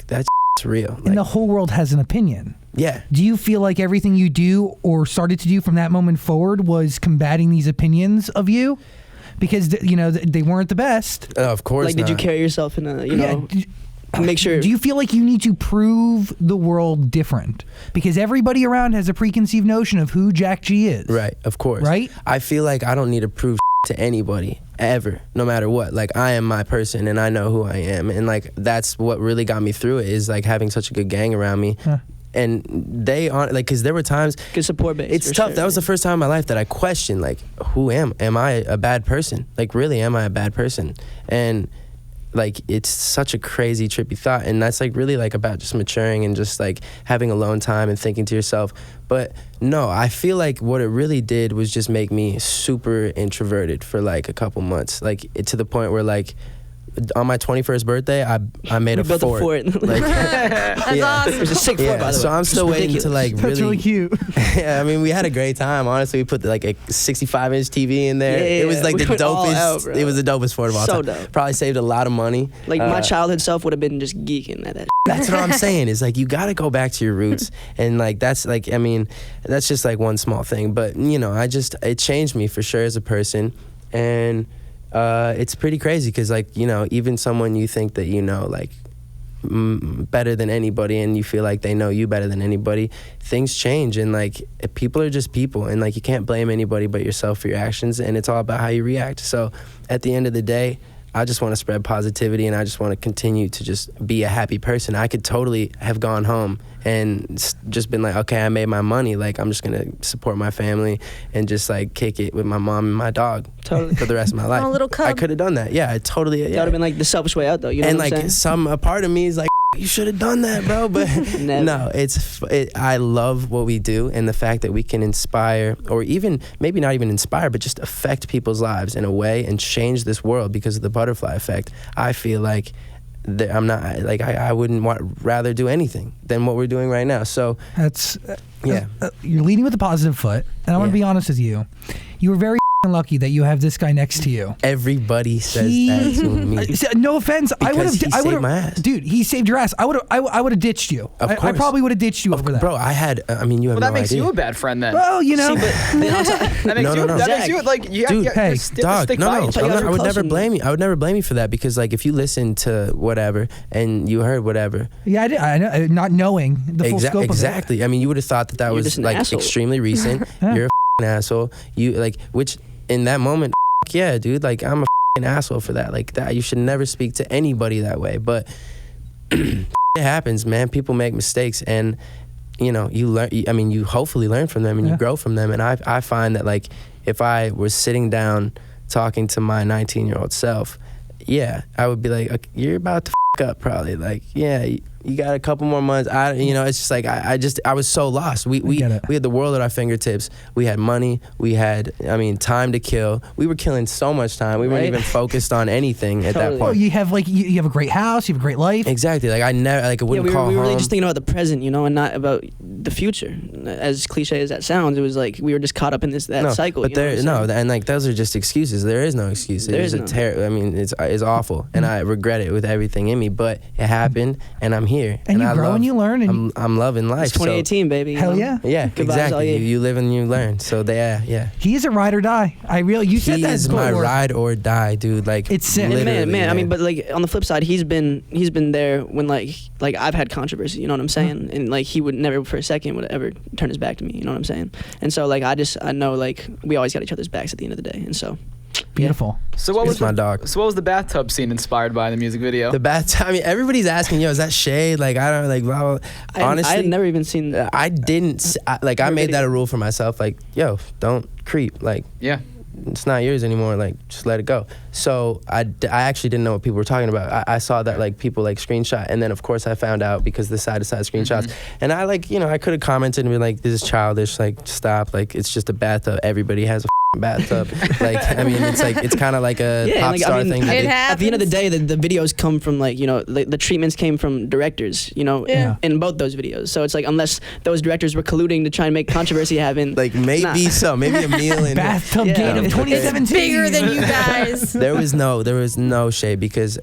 Speaker 4: that's real.
Speaker 1: And the whole world has an opinion.
Speaker 4: Yeah.
Speaker 1: Do you feel like everything you do or started to do from that moment forward was combating these opinions of you? Because, they weren't the best.
Speaker 4: Of course
Speaker 5: Like,
Speaker 4: not.
Speaker 5: did you carry yourself in a, make sure.
Speaker 1: Do you feel like you need to prove the world different? Because everybody around has a preconceived notion of who Jack G is.
Speaker 4: Right, of course.
Speaker 1: Right?
Speaker 4: I feel like I don't need to prove to anybody ever, no matter what. Like, I am my person and I know who I am. And like, that's what really got me through it, is like having such a good gang around me.
Speaker 1: Huh.
Speaker 4: And they aren't like, because there were times.
Speaker 5: Good support base.
Speaker 4: It's tough. That was the first time in my life that I questioned, like, who am I a bad person? Like, really, am I a bad person? And like, it's such a crazy, trippy thought. And that's like really like about just maturing and just like having alone time and thinking to yourself. But no, I feel like what it really did was just make me super introverted for like a couple months. Like, to the point where like, on my 21st birthday, I made a
Speaker 5: built
Speaker 4: fort.
Speaker 5: A fort.
Speaker 4: Like,
Speaker 3: That's awesome.
Speaker 5: It was a sick fort, by the way.
Speaker 4: So I'm still waiting to like really.
Speaker 1: That's really cute.
Speaker 4: Yeah, I mean, we had a great time. Honestly, we put like a 65-inch TV in there.
Speaker 5: Yeah,
Speaker 4: it was like
Speaker 5: we
Speaker 4: the
Speaker 5: went all
Speaker 4: dopest.
Speaker 5: out, bro.
Speaker 4: It was the dopest fort of all
Speaker 5: So
Speaker 4: time.
Speaker 5: dope.
Speaker 4: Probably saved a lot of money.
Speaker 5: Like my childhood self would have been just geeking at that.
Speaker 4: That's what I'm saying. Is like, you got to go back to your roots, and like that's like, I mean, that's just like one small thing. But it changed me for sure as a person, and it's pretty crazy because like, even someone you think that like better than anybody, and you feel like they know you better than anybody, things change, and like, people are just people, and like, you can't blame anybody but yourself for your actions, and it's all about how you react. So at the end of the day, I just want to spread positivity, and I just want to continue to just be a happy person. I could totally have gone home and just been like, okay, I made my money. Like, I'm just going to support my family and just like kick it with my mom and my dog
Speaker 5: Totally.
Speaker 4: for the rest of my life.
Speaker 3: Oh, little cub.
Speaker 4: I could have done that. Yeah, I totally.
Speaker 5: That
Speaker 4: Yeah.
Speaker 5: would have been like the selfish way out, though. You know
Speaker 4: And
Speaker 5: what I'm
Speaker 4: like,
Speaker 5: saying?
Speaker 4: a part of me is like, you should have done that, bro. But
Speaker 5: Never.
Speaker 4: no, I love what we do, and the fact that we can inspire, or even maybe not even inspire, but just affect people's lives in a way and change this world because of the butterfly effect. I feel like I'm not like I wouldn't rather do anything than what we're doing right now. So
Speaker 1: That's
Speaker 4: yeah.
Speaker 1: You're leading with a positive foot, and I want to be honest with you. You were very lucky that you have this guy next to you.
Speaker 4: Everybody says that to me.
Speaker 1: No offense, I would have.
Speaker 4: Because he saved my ass.
Speaker 1: Dude, he saved your ass. I would have ditched you.
Speaker 4: Of
Speaker 1: I
Speaker 4: course.
Speaker 1: probably would have ditched you over that.
Speaker 4: Bro, I had. I mean, you have
Speaker 6: Well,
Speaker 4: no
Speaker 6: that makes
Speaker 4: idea.
Speaker 6: you a bad friend then.
Speaker 1: Well, you know.
Speaker 6: That makes
Speaker 4: No,
Speaker 6: you.
Speaker 4: no.
Speaker 6: That
Speaker 5: Zach,
Speaker 6: makes you like. You
Speaker 1: dude,
Speaker 6: have,
Speaker 1: hey,
Speaker 4: Dog,
Speaker 6: stick
Speaker 4: no,
Speaker 6: by
Speaker 4: no,
Speaker 6: each other.
Speaker 4: I would never
Speaker 5: close
Speaker 4: blame you. I would never blame you for that because, like, if you listen to whatever and you heard whatever,
Speaker 1: Yeah, I did. I know, not knowing the full scope of it.
Speaker 4: exactly. I mean, you would have thought that
Speaker 5: You're
Speaker 4: was
Speaker 5: just an
Speaker 4: like
Speaker 5: asshole.
Speaker 4: extremely recent.
Speaker 1: Yeah.
Speaker 4: You're a asshole. You like, which in that moment, yeah, dude, like I'm a asshole for that. Like that, you should never speak to anybody that way. But it happens, man. People make mistakes, and you know, you learn. I mean, you hopefully learn from them and you grow from them. And I find that like if I was sitting down talking to my 19-year-old self, yeah, I would be like, okay, you're about to up probably. Like, yeah, you got a couple more months. It's just like I was so lost. We had the world at our fingertips. We had money. We had, time to kill. We were killing so much time. We weren't even focused on anything at that point.
Speaker 1: Well, you have you have a great house. You have a great life.
Speaker 4: Exactly. Like I never I wouldn't call
Speaker 5: we were really
Speaker 4: home.
Speaker 5: just thinking about the present, and not about the future. As cliche as that sounds, it was like we were just caught up in that cycle.
Speaker 4: But and like those are just excuses. There is no excuse. It's awful, and I regret it with everything in me. But it happened, and I'm here.
Speaker 1: And you grow and you learn. And
Speaker 4: I'm loving life.
Speaker 5: It's 2018, baby.
Speaker 1: Hell yeah.
Speaker 4: Yeah,
Speaker 5: Good vibes all
Speaker 4: exactly.
Speaker 5: year.
Speaker 4: You live and you learn. So yeah.
Speaker 1: he is a ride or die. You said
Speaker 4: He
Speaker 1: that
Speaker 4: is my ride or die, dude. Like
Speaker 1: It's sick.
Speaker 5: And
Speaker 4: literally,
Speaker 5: man. But like on the flip side, he's been there when like I've had controversy. You know what I'm saying? And like he would never for a second would ever turn his back to me. You know what I'm saying? And so like I know like we always got each other's backs at the end of the day. And so
Speaker 1: Beautiful.
Speaker 6: So what was
Speaker 4: my dog.
Speaker 6: So what was the bathtub scene inspired by in the music video?
Speaker 4: The bathtub. I mean, everybody's asking, is that shade? Like I don't like. Blah, blah. Honestly,
Speaker 5: I had never even seen.
Speaker 4: I didn't. I made that a rule for myself. Like, don't creep. Like,
Speaker 6: Yeah.
Speaker 4: it's not yours anymore. Like, just let it go. So I actually didn't know what people were talking about. I saw that like people like screenshot, and then of course I found out because the side-to-side screenshots. And I I could have commented and been like, this is childish. Like, stop. Like, it's just a bathtub. Everybody has a bathtub. It's kind of like a pop star thing.
Speaker 3: It
Speaker 5: At the end of the day, the videos come from the treatments came from directors, in both those videos. So it's like unless those directors were colluding to try and make controversy happen.
Speaker 4: Like maybe maybe a meal in
Speaker 1: Bathtub Gate of 2017.
Speaker 3: Bigger than you guys.
Speaker 4: There was no shade because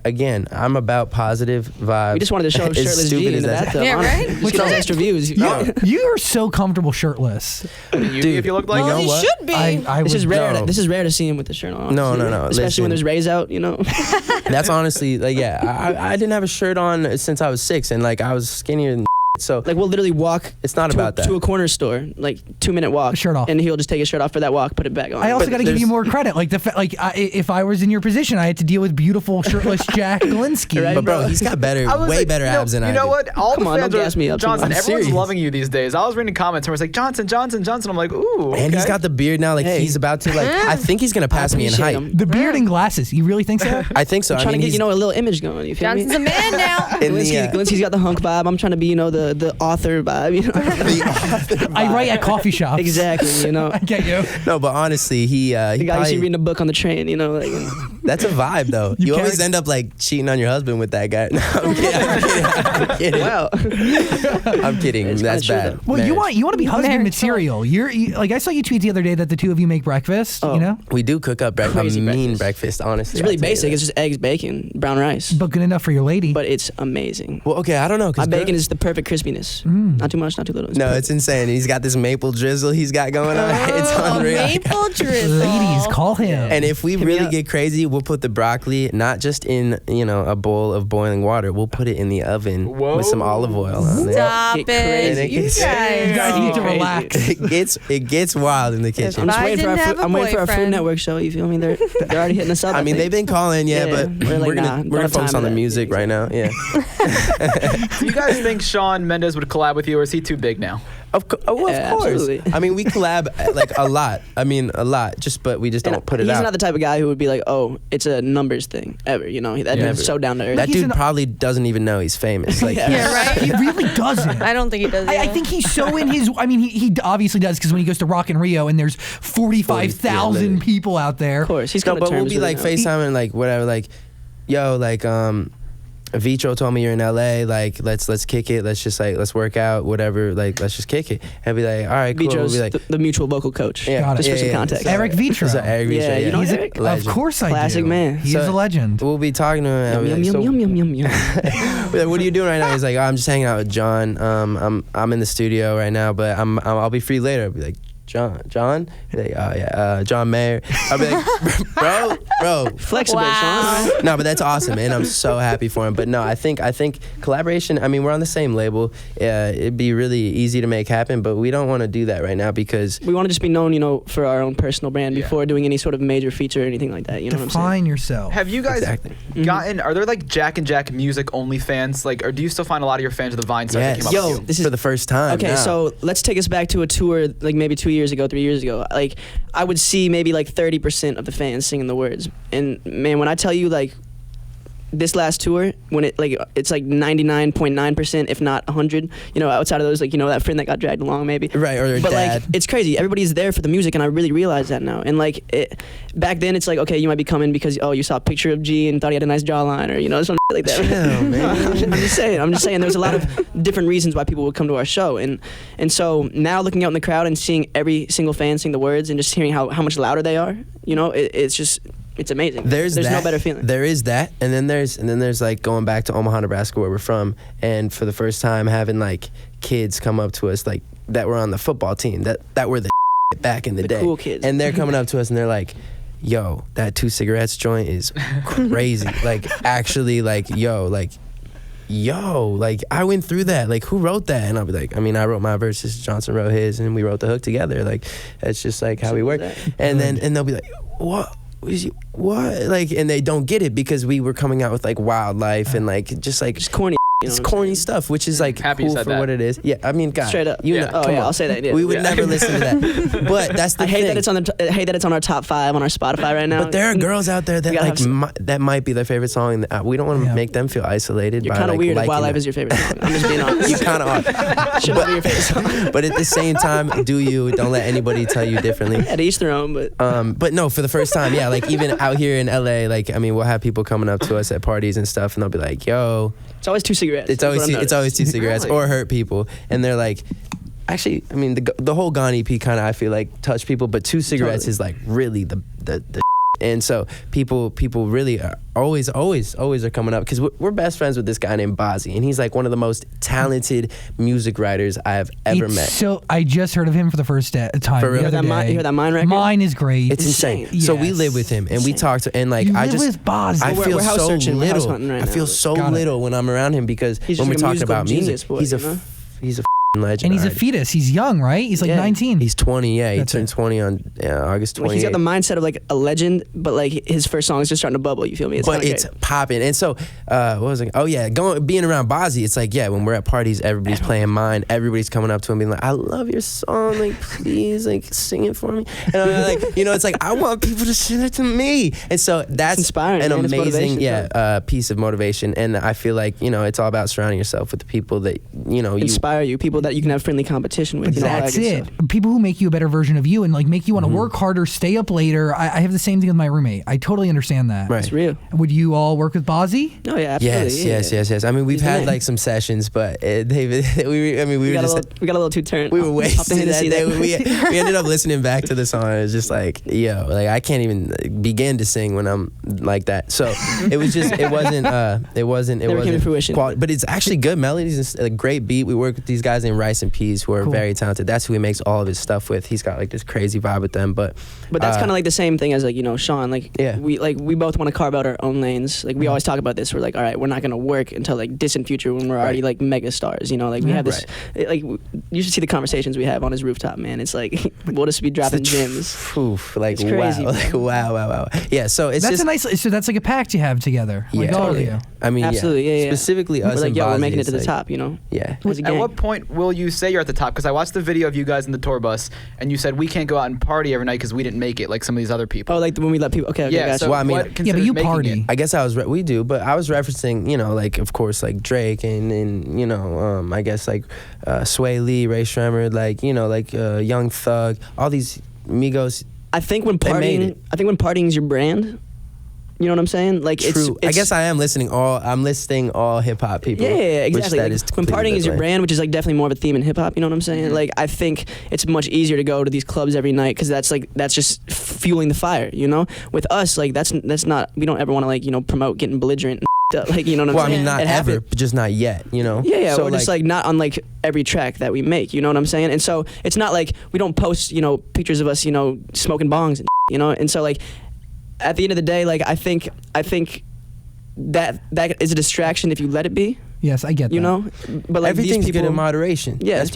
Speaker 4: again, I'm about positive vibes.
Speaker 5: We just wanted to show
Speaker 4: As
Speaker 5: shirtless G
Speaker 4: stupid
Speaker 5: in the
Speaker 4: as that
Speaker 5: bathtub.
Speaker 3: Yeah,
Speaker 5: honestly.
Speaker 3: right?
Speaker 5: Just get those extra views.
Speaker 1: You are so comfortable shirtless.
Speaker 6: Dude, if you look like
Speaker 4: you know
Speaker 3: He
Speaker 4: what?
Speaker 3: should be.
Speaker 1: I
Speaker 5: This
Speaker 1: would
Speaker 5: is rare.
Speaker 4: No.
Speaker 5: This is rare to see him with the shirt on.
Speaker 4: No,
Speaker 5: honestly.
Speaker 4: no, no.
Speaker 5: Especially
Speaker 4: Listen.
Speaker 5: when there's rays out.
Speaker 4: That's honestly I didn't have a shirt on since I was 6, and I was skinnier than so.
Speaker 5: Like we'll literally walk.
Speaker 4: It's not
Speaker 5: to
Speaker 4: about that.
Speaker 5: To a corner store, like 2-minute walk.
Speaker 1: Shirt off.
Speaker 5: And he'll just take his shirt off for that walk, put it back on.
Speaker 1: I also
Speaker 4: But
Speaker 1: got to give you
Speaker 4: there's-
Speaker 1: more credit. Like if I was in your position, I had to deal with beautiful shirtless Jack Galinsky.
Speaker 5: Right,
Speaker 4: But bro, he's got way better abs than I do.
Speaker 6: You know what? All
Speaker 5: Come
Speaker 6: the
Speaker 5: on,
Speaker 6: fans
Speaker 5: don't
Speaker 6: are
Speaker 5: gas me up too
Speaker 6: Johnson.
Speaker 5: much. I'm
Speaker 6: Everyone's
Speaker 4: serious.
Speaker 6: loving you these days. I was reading comments and it was like Johnson. I'm like, ooh.
Speaker 4: And he's
Speaker 6: okay.
Speaker 4: got the beard now. Like
Speaker 5: Hey.
Speaker 4: he's about to I think he's gonna pass me in
Speaker 5: appreciate
Speaker 4: height.
Speaker 5: him.
Speaker 1: The beard and glasses. You really think so?
Speaker 4: I think so.
Speaker 5: I'm trying to get
Speaker 4: he's
Speaker 5: a little image going. You feel
Speaker 3: Johnson's
Speaker 5: me?
Speaker 3: a man now.
Speaker 4: in the,
Speaker 5: Galinsky's got the hunk vibe. I'm trying to be the author vibe.
Speaker 1: I write at coffee shops.
Speaker 5: Exactly.
Speaker 1: I get you.
Speaker 4: No, but honestly, he
Speaker 5: The guy you see
Speaker 4: probably,
Speaker 5: reading a book on the train.
Speaker 4: that's a vibe though. You always
Speaker 1: can't-
Speaker 4: end up cheating on your husband with that guy. No, I'm kidding.
Speaker 5: Wow.
Speaker 4: I'm kidding.
Speaker 5: It's
Speaker 4: That's
Speaker 5: kinda true,
Speaker 4: bad.
Speaker 1: Well, you
Speaker 4: Marriage.
Speaker 1: want to be husband
Speaker 3: Marriage
Speaker 1: material. I saw you tweet the other day that the two of you make breakfast.
Speaker 5: Oh.
Speaker 1: You know,
Speaker 4: We do cook up
Speaker 5: Crazy
Speaker 4: a mean
Speaker 5: breakfast.
Speaker 4: breakfast. Honestly,
Speaker 5: It's really
Speaker 4: I'll tell you
Speaker 5: basic.
Speaker 4: that.
Speaker 5: It's just eggs, bacon, brown rice.
Speaker 1: but good enough for your lady.
Speaker 5: But it's amazing.
Speaker 4: Well, okay, I don't know.
Speaker 5: My bacon is the perfect crispiness. Not too much, not too little.
Speaker 4: No, it's insane. He's got this maple drizzle he's got going on. It's unreal.
Speaker 3: Maple drizzle.
Speaker 1: Ladies, call him.
Speaker 4: And if we
Speaker 5: Hit me
Speaker 4: really
Speaker 5: up.
Speaker 4: get crazy, we'll put the broccoli not just in a bowl of boiling water. We'll put it in the oven with some olive oil on there.
Speaker 3: Stop
Speaker 5: Get
Speaker 3: it.
Speaker 5: crazy.
Speaker 3: You
Speaker 1: You
Speaker 3: guys.
Speaker 1: guys need to
Speaker 5: Crazy.
Speaker 1: relax.
Speaker 4: It gets wild in the kitchen.
Speaker 5: I'm just
Speaker 3: I
Speaker 5: waiting for
Speaker 3: didn't have a
Speaker 5: I'm waiting for our Food
Speaker 3: boyfriend.
Speaker 5: Network show. You feel me? They're already hitting us up.
Speaker 4: I mean, they've been calling,
Speaker 5: Yeah,
Speaker 4: but
Speaker 5: we're like,
Speaker 4: we're
Speaker 5: nah,
Speaker 4: gonna
Speaker 5: don't have
Speaker 4: focus
Speaker 5: time
Speaker 4: on the
Speaker 5: for that.
Speaker 4: music right now. Yeah,
Speaker 6: Do you guys think Shawn Mendes would collab with you, or is he too big now?
Speaker 4: of course.
Speaker 5: Yeah, absolutely.
Speaker 4: I mean, we collab a lot. I mean, a lot. But we just don't put it
Speaker 5: He's
Speaker 4: out.
Speaker 5: not the type of guy who would be like, oh, it's a numbers thing ever. That
Speaker 4: Never.
Speaker 5: dude's so down to earth.
Speaker 4: That
Speaker 1: He's
Speaker 4: dude
Speaker 1: an-
Speaker 4: probably doesn't even know he's famous. Like,
Speaker 3: Yeah, right?
Speaker 1: He really doesn't.
Speaker 3: I don't think he does.
Speaker 1: I
Speaker 3: either.
Speaker 1: think he's so in his. I mean, he obviously does because when he goes to Rock in Rio and there's 45,000
Speaker 4: literally.
Speaker 1: people out there.
Speaker 5: Of course, he's
Speaker 4: No,
Speaker 5: coming
Speaker 4: but
Speaker 5: to
Speaker 4: we'll
Speaker 5: terms
Speaker 4: be
Speaker 5: with it now.
Speaker 4: FaceTime and whatever. yo, like Vitro told me you're in LA, like let's kick it, let's work out, whatever, like let's just kick it. And I'd be like, all right, cool.
Speaker 5: Vitro's
Speaker 4: We'll be like,
Speaker 5: the mutual vocal coach.
Speaker 1: Got it.
Speaker 5: Just for some context.
Speaker 1: Eric Vitro.
Speaker 4: So Eric Vitro,
Speaker 5: Yeah, you know
Speaker 1: He's
Speaker 5: Eric?
Speaker 1: of course I do.
Speaker 5: Classic man.
Speaker 1: He's
Speaker 4: So-
Speaker 1: a legend.
Speaker 4: We'll be talking to him. And I'll be
Speaker 5: Yum,
Speaker 4: like,
Speaker 5: yum,
Speaker 4: so-
Speaker 5: yum, yum, yum, yum.
Speaker 4: We're like, what are you doing right now? He's like, oh, I'm just hanging out with John. I'm in the studio right now, but I'll be free later. I'll be like, John? He's like, oh yeah, John Mayer. I'll be like, bro.
Speaker 5: Flexible,
Speaker 3: Wow.
Speaker 5: Sean.
Speaker 4: No, but that's awesome, and I'm so happy for him. But no, I think collaboration. I mean, we're on the same label. It'd be really easy to make happen, but we don't want to do that right now because
Speaker 5: We want to just be known, for our own personal brand before doing any sort of major feature or anything like that. You know what I'm saying?
Speaker 1: Define yourself.
Speaker 6: Have you guys
Speaker 4: Exactly.
Speaker 6: gotten? Are there like Jack and Jack music only fans? Like, or do you still find a lot of your fans of the Vine stuff that
Speaker 4: yes,
Speaker 6: came up
Speaker 5: Yo,
Speaker 6: with you?
Speaker 5: this is
Speaker 4: for the first time.
Speaker 5: Okay,
Speaker 4: now.
Speaker 5: so let's take us back to a tour like maybe 2 years ago, 3 years ago. Like I would see maybe like 30% of the fans singing the words. And man, when I tell you like this last tour, when it's like 99.9%, if not 100, outside of those, like, that friend that got dragged along maybe.
Speaker 4: Right, or their
Speaker 5: but
Speaker 4: dad.
Speaker 5: like it's crazy. Everybody's there for the music, and I really realize that now. And like back then, it's like, okay, you might be coming because you saw a picture of G and thought he had a nice jawline, or something like that.
Speaker 4: Chill, man.
Speaker 5: I'm just saying. There's a lot of different reasons why people would come to our show, and so now looking out in the crowd and seeing every single fan sing the words and just hearing how much louder they are, it's amazing. There's no better feeling.
Speaker 4: There is that, and then there's like going back to Omaha, Nebraska, where we're from, and for the first time having like kids come up to us like that were on the football team that were the back in the day,
Speaker 5: cool kids,
Speaker 4: and they're coming up to us and they're like, yo, that 2 cigarettes joint is crazy. Like actually, like yo, like I went through that. Like, who wrote that? And I'll be like, I mean, I wrote my verses, Johnson wrote his, and we wrote the hook together. Like, that's just like how we work. And they'll be like, what? What? Like, and they don't get it because we were coming out with like Wildlife and like just corny. It's corny stuff, which is like
Speaker 6: Happy you
Speaker 4: cool
Speaker 6: said
Speaker 4: for
Speaker 6: that.
Speaker 4: what it is. Yeah, I mean, God,
Speaker 5: Straight up.
Speaker 4: You
Speaker 6: Yeah.
Speaker 4: know,
Speaker 5: Oh
Speaker 4: come
Speaker 5: yeah,
Speaker 4: on.
Speaker 5: I'll say that. Yeah.
Speaker 4: We would
Speaker 5: Yeah.
Speaker 4: never listen to that. But that's the
Speaker 5: I hate
Speaker 4: thing.
Speaker 5: that it's on our top 5 on our Spotify right now.
Speaker 4: But there are girls out there that
Speaker 5: We gotta
Speaker 4: like
Speaker 5: have some-
Speaker 4: that might be their favorite song, and we don't want to
Speaker 1: Yeah.
Speaker 4: make them feel isolated.
Speaker 5: You're
Speaker 4: by
Speaker 5: kind of
Speaker 4: like
Speaker 5: weird if
Speaker 4: liking
Speaker 5: Wildlife
Speaker 4: it.
Speaker 5: is your favorite song. I'm just being honest.
Speaker 4: You kind of are.
Speaker 5: Should not be your favorite song.
Speaker 4: But at the same time, do you? Don't let anybody tell you differently.
Speaker 5: At each their own, but
Speaker 4: But no, for the first time, yeah, like even out here in LA, like I mean, we'll have people coming up to us at parties and stuff, and they'll be like, "Yo,
Speaker 5: it's always 2 cigarettes.
Speaker 4: it's
Speaker 5: That's
Speaker 4: always
Speaker 5: what I've
Speaker 4: it's always 2 cigarettes
Speaker 6: Really?
Speaker 4: or hurt people," and they're like, actually, I mean, the whole Gone EP kind of I feel like touched people, but 2 cigarettes
Speaker 5: Totally.
Speaker 4: is like really the and so people really are always are coming up because we're best friends with this guy named Bazzi, and he's like one of the most talented music writers I have ever met.
Speaker 1: So I just heard of him for the first time.
Speaker 4: For real?
Speaker 1: The other
Speaker 5: You hear
Speaker 1: day.
Speaker 5: that Mine record?
Speaker 1: Mine is great.
Speaker 4: It's insane.
Speaker 5: Insane.
Speaker 4: So we
Speaker 1: Yes.
Speaker 4: live with him, and we talk to, and like
Speaker 1: You
Speaker 4: I
Speaker 1: live
Speaker 4: just,
Speaker 1: with Bazzi.
Speaker 4: I
Speaker 5: We're-
Speaker 4: feel
Speaker 5: we're house
Speaker 4: so
Speaker 5: searching, we're house
Speaker 4: little.
Speaker 5: hunting right
Speaker 4: I
Speaker 5: now.
Speaker 4: feel so
Speaker 1: Got it.
Speaker 4: little when I'm around him because
Speaker 5: He's
Speaker 4: when
Speaker 5: just
Speaker 4: we're
Speaker 5: like a
Speaker 4: talking about
Speaker 5: musical
Speaker 4: music,
Speaker 5: genius boy,
Speaker 4: he's a
Speaker 5: you know?
Speaker 4: he's a legend.
Speaker 1: and he's a
Speaker 4: already.
Speaker 1: fetus. He's young, right? He's like
Speaker 5: Yeah.
Speaker 1: 19.
Speaker 4: He's 20. Yeah, he
Speaker 1: That's
Speaker 4: turned
Speaker 1: it.
Speaker 4: 20 on August 28th.
Speaker 5: like he's got the mindset of like a legend, but like his first song is just starting to bubble. You feel me?
Speaker 4: but
Speaker 5: kinda
Speaker 4: it's
Speaker 5: great.
Speaker 4: popping. And so, what was it? Oh yeah, being around Bazzi, it's like, yeah, when we're at parties, everybody's playing mine. Everybody's coming up to him being like, I love your song, like please, like sing it for me. And I'm like, it's like I want people to sing it to me. And so that's
Speaker 5: inspiring,
Speaker 4: an
Speaker 5: man. It's
Speaker 4: amazing,
Speaker 5: motivation,
Speaker 4: piece of motivation. And I feel like it's all about surrounding yourself with the people that you
Speaker 5: inspire you, people that you can have friendly competition with. all that
Speaker 1: That's
Speaker 5: good
Speaker 1: it.
Speaker 5: stuff.
Speaker 1: People who make you a better version of you and like make you want to work harder, stay up later. I have the same thing with my roommate. I totally understand that.
Speaker 4: Right.
Speaker 5: It's real.
Speaker 1: Would you all work with Bazzi?
Speaker 5: Oh yeah, absolutely.
Speaker 4: Yes. I mean, we've
Speaker 5: He's the
Speaker 4: had
Speaker 5: man.
Speaker 4: like some sessions, but we were
Speaker 5: got
Speaker 4: just.
Speaker 5: we got a little too turned.
Speaker 4: We were
Speaker 5: Off the
Speaker 4: wasted
Speaker 5: Hennessy
Speaker 4: that day.
Speaker 5: there.
Speaker 4: We ended up listening back to the song. And it was just like, like I can't even begin to sing when I'm like that. So it was just, it wasn't
Speaker 5: Never came to fruition.
Speaker 4: quality, but it's actually good melodies and a great beat. We work with these guys named Rice and Peas who are
Speaker 1: Cool.
Speaker 4: very talented. That's who he makes all of his stuff with. He's got like this crazy vibe with them, but
Speaker 5: But that's kind of like the same thing as like Sean. Like
Speaker 4: Yeah.
Speaker 5: we both want to carve out our own lanes. Like we always talk about this. We're like, all right, we're not gonna work until like distant future when we're already like mega stars. Like we have this. You should see the conversations we have on his rooftop, man. It's like we'll just be dropping gems.
Speaker 4: Oof, like
Speaker 5: It's crazy,
Speaker 4: wow,
Speaker 5: bro.
Speaker 4: like wow. Yeah, so it's
Speaker 1: That's
Speaker 4: just
Speaker 1: a nice. So that's like a pact you have together. Like
Speaker 4: Yeah.
Speaker 1: all of
Speaker 5: Totally.
Speaker 1: you.
Speaker 4: I mean,
Speaker 5: Absolutely, yeah.
Speaker 4: Specifically us
Speaker 5: We're like,
Speaker 4: and
Speaker 5: yo, we're
Speaker 4: Bazzi,
Speaker 5: making it
Speaker 4: it's
Speaker 5: to the
Speaker 4: like-
Speaker 5: top.
Speaker 4: Yeah.
Speaker 5: As a
Speaker 6: At
Speaker 5: gang.
Speaker 6: what point will you say you're at the top? Because I watched the video of you guys in the tour bus, and you said we can't go out and party every night because we didn't make it like some of these other people.
Speaker 5: Oh, like when we let people. Okay,
Speaker 6: yeah.
Speaker 5: gotcha.
Speaker 6: So
Speaker 4: Well, I mean-
Speaker 6: what
Speaker 1: Yeah, but
Speaker 6: considers
Speaker 1: you
Speaker 6: making
Speaker 1: party.
Speaker 6: it?
Speaker 4: I guess we do, but I was referencing, like of course, like Drake and I guess like Sway Lee, Ray Shremmer, like Young Thug, all these Migos.
Speaker 5: I think when
Speaker 4: They made
Speaker 5: partying,
Speaker 4: it.
Speaker 5: I think when partying is your brand, You know what I'm saying? Like
Speaker 4: True.
Speaker 5: it's
Speaker 4: I guess I'm listing all hip hop people.
Speaker 5: Yeah, exactly.
Speaker 4: Which that
Speaker 5: Like,
Speaker 4: is
Speaker 5: when
Speaker 4: completely
Speaker 5: partying is your
Speaker 4: different.
Speaker 5: brand, which is like definitely more of a theme in hip hop. You know what I'm saying? Like I think it's much easier to go to these clubs every night because that's just fueling the fire. You know, with us, like that's not. We don't ever want to like promote getting belligerent. And like you know what I'm
Speaker 4: Well, I
Speaker 5: saying?
Speaker 4: mean, not
Speaker 5: It
Speaker 4: ever,
Speaker 5: happened.
Speaker 4: but just not yet. You know.
Speaker 5: Yeah,
Speaker 4: So,
Speaker 5: or just like not on like every track that we make. You know what I'm saying? And so it's not like we don't post pictures of us smoking bongs and and so like at the end of the day, like I think that is a distraction if you let it be.
Speaker 1: Yes, I get that.
Speaker 5: You know, but like
Speaker 4: everything's
Speaker 5: these people,
Speaker 4: good in moderation.
Speaker 5: Yeah,
Speaker 4: that's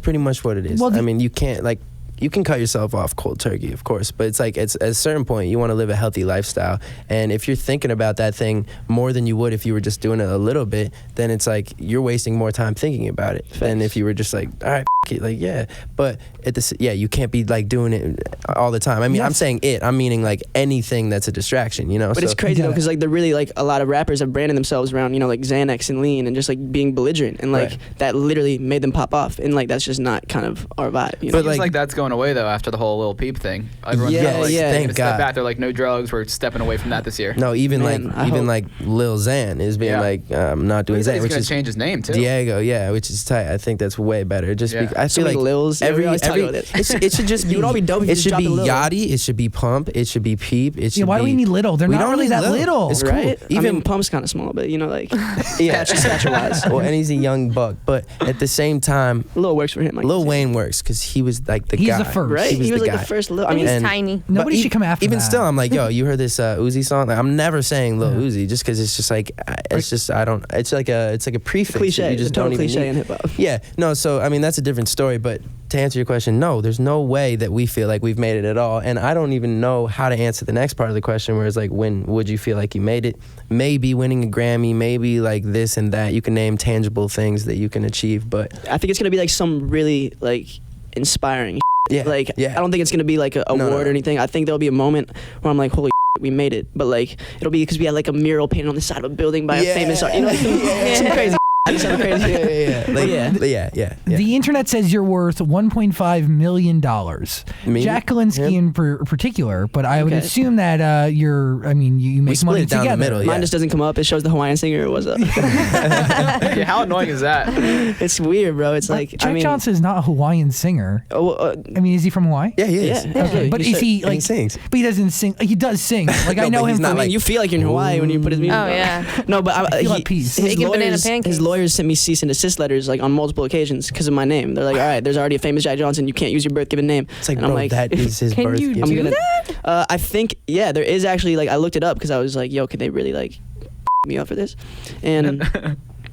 Speaker 4: pretty much what it is.
Speaker 1: Well,
Speaker 4: I mean, you can't like. You can cut yourself off cold turkey, of course, but it's like at a certain point you want to live a healthy lifestyle, and if you're thinking about that thing more than you would if you were just doing it a little bit, then it's like you're wasting more time thinking about it than if you were just like, all right, it, like yeah. But you can't be like doing it all the time. I mean, I'm saying I'm meaning like anything that's a distraction,
Speaker 5: But it's crazy though, because like they're really like a lot of rappers have branded themselves around like Xanax and lean and just like being belligerent, and like that literally made them pop off, and like that's just not kind of our vibe.
Speaker 6: But like that's going away though after the whole Lil Peep thing. Everyone's
Speaker 4: thank
Speaker 6: step
Speaker 4: God.
Speaker 6: back. They're like, no drugs. We're stepping away from that this year.
Speaker 4: No, even
Speaker 5: Man,
Speaker 4: like Lil Xan is being like not doing
Speaker 6: He's
Speaker 4: Xan, which
Speaker 6: gonna
Speaker 4: is
Speaker 6: change his name too.
Speaker 4: Diego, which is tight. I think that's way better. I
Speaker 5: So
Speaker 4: feel like
Speaker 5: many Lils. Yeah, we always talk about it.
Speaker 4: it should just be.
Speaker 5: You would all be dope if you
Speaker 4: It
Speaker 5: just
Speaker 4: should
Speaker 5: dropped
Speaker 4: be
Speaker 5: a Lil.
Speaker 4: Yachty. It should be Pump. It should be Peep. It should
Speaker 1: why do we need little? They're
Speaker 4: We
Speaker 1: not
Speaker 4: don't
Speaker 1: really
Speaker 4: need
Speaker 1: that little.
Speaker 4: It's cool.
Speaker 5: Right?
Speaker 4: Even
Speaker 5: I mean, Pump's kind of small, but like
Speaker 4: yeah,
Speaker 5: stature wise.
Speaker 4: Well, and he's a young buck, but at the same time,
Speaker 5: Lil works for him. Like
Speaker 4: Lil Wayne works because he was like the
Speaker 1: He's
Speaker 4: guy.
Speaker 1: the first.
Speaker 5: right?
Speaker 4: He was
Speaker 5: like
Speaker 4: guy.
Speaker 5: the first Lil. I
Speaker 3: And
Speaker 5: mean,
Speaker 3: he's
Speaker 4: and-
Speaker 3: tiny.
Speaker 1: Nobody
Speaker 4: But
Speaker 1: should come after
Speaker 4: Even
Speaker 1: that.
Speaker 4: still, I'm like, yo, you heard this Uzi song? Like, I'm never saying Lil Uzi just because it's just like it's just I don't. It's like a prefix. that
Speaker 5: cliche.
Speaker 4: You just
Speaker 5: It's a total
Speaker 4: don't even
Speaker 5: cliche
Speaker 4: need.
Speaker 5: in hip hop.
Speaker 4: Yeah, no, so I mean that's a different story, but to answer your question, no, there's no way that we feel like we've made it at all, and I don't even know how to answer the next part of the question, where it's like, when would you feel like you made it? Maybe winning a Grammy, maybe like this and that. You can name tangible things that you can achieve, but
Speaker 5: I think it's gonna be like some really like inspiring.
Speaker 4: yeah,
Speaker 5: Like
Speaker 4: yeah.
Speaker 5: I don't think it's gonna be like an award or anything. I think there'll be a moment where I'm like, holy we made it. But like it'll be because we had like a mural painted on the side of a building by a famous art. Some crazy. Some crazy.
Speaker 4: Yeah.
Speaker 1: The internet says you're worth $1.5 million.
Speaker 4: Me?
Speaker 1: Jack Galinsky in particular, but I would
Speaker 5: Okay.
Speaker 1: assume that you make
Speaker 4: split
Speaker 1: money
Speaker 4: it down the
Speaker 1: together.
Speaker 4: middle, yeah.
Speaker 5: Mine just doesn't come up. It shows the Hawaiian singer. What's up?
Speaker 6: Yeah, how annoying is that?
Speaker 5: It's weird, bro. It's like
Speaker 1: Jack Johnson is not a Hawaiian singer. I mean, is he from Hawaii?
Speaker 4: Yeah, he is.
Speaker 5: Yeah.
Speaker 1: Okay, but is he
Speaker 4: And he
Speaker 1: like?
Speaker 4: sings.
Speaker 1: But he doesn't sing. He does sing. Like I
Speaker 4: No,
Speaker 1: know
Speaker 4: but
Speaker 1: him
Speaker 4: he's not
Speaker 1: from.
Speaker 5: I mean, you feel like you're in Hawaii when you put his music.
Speaker 3: Oh,
Speaker 5: on.
Speaker 3: yeah.
Speaker 5: No, but
Speaker 1: feel at peace.
Speaker 3: Making banana pancakes.
Speaker 5: His lawyers sent me cease and desist letters like on multiple occasions because of my name. They're like, all right, there's already a famous Jack Johnson. You can't use your birth given name.
Speaker 4: It's like,
Speaker 5: and
Speaker 4: bro,
Speaker 5: I'm like,
Speaker 4: that is his
Speaker 3: Can
Speaker 4: birth
Speaker 3: you
Speaker 4: gift.
Speaker 3: do
Speaker 5: that? I think yeah, there is actually like I looked it up because I was like, yo, could they really like me up for this?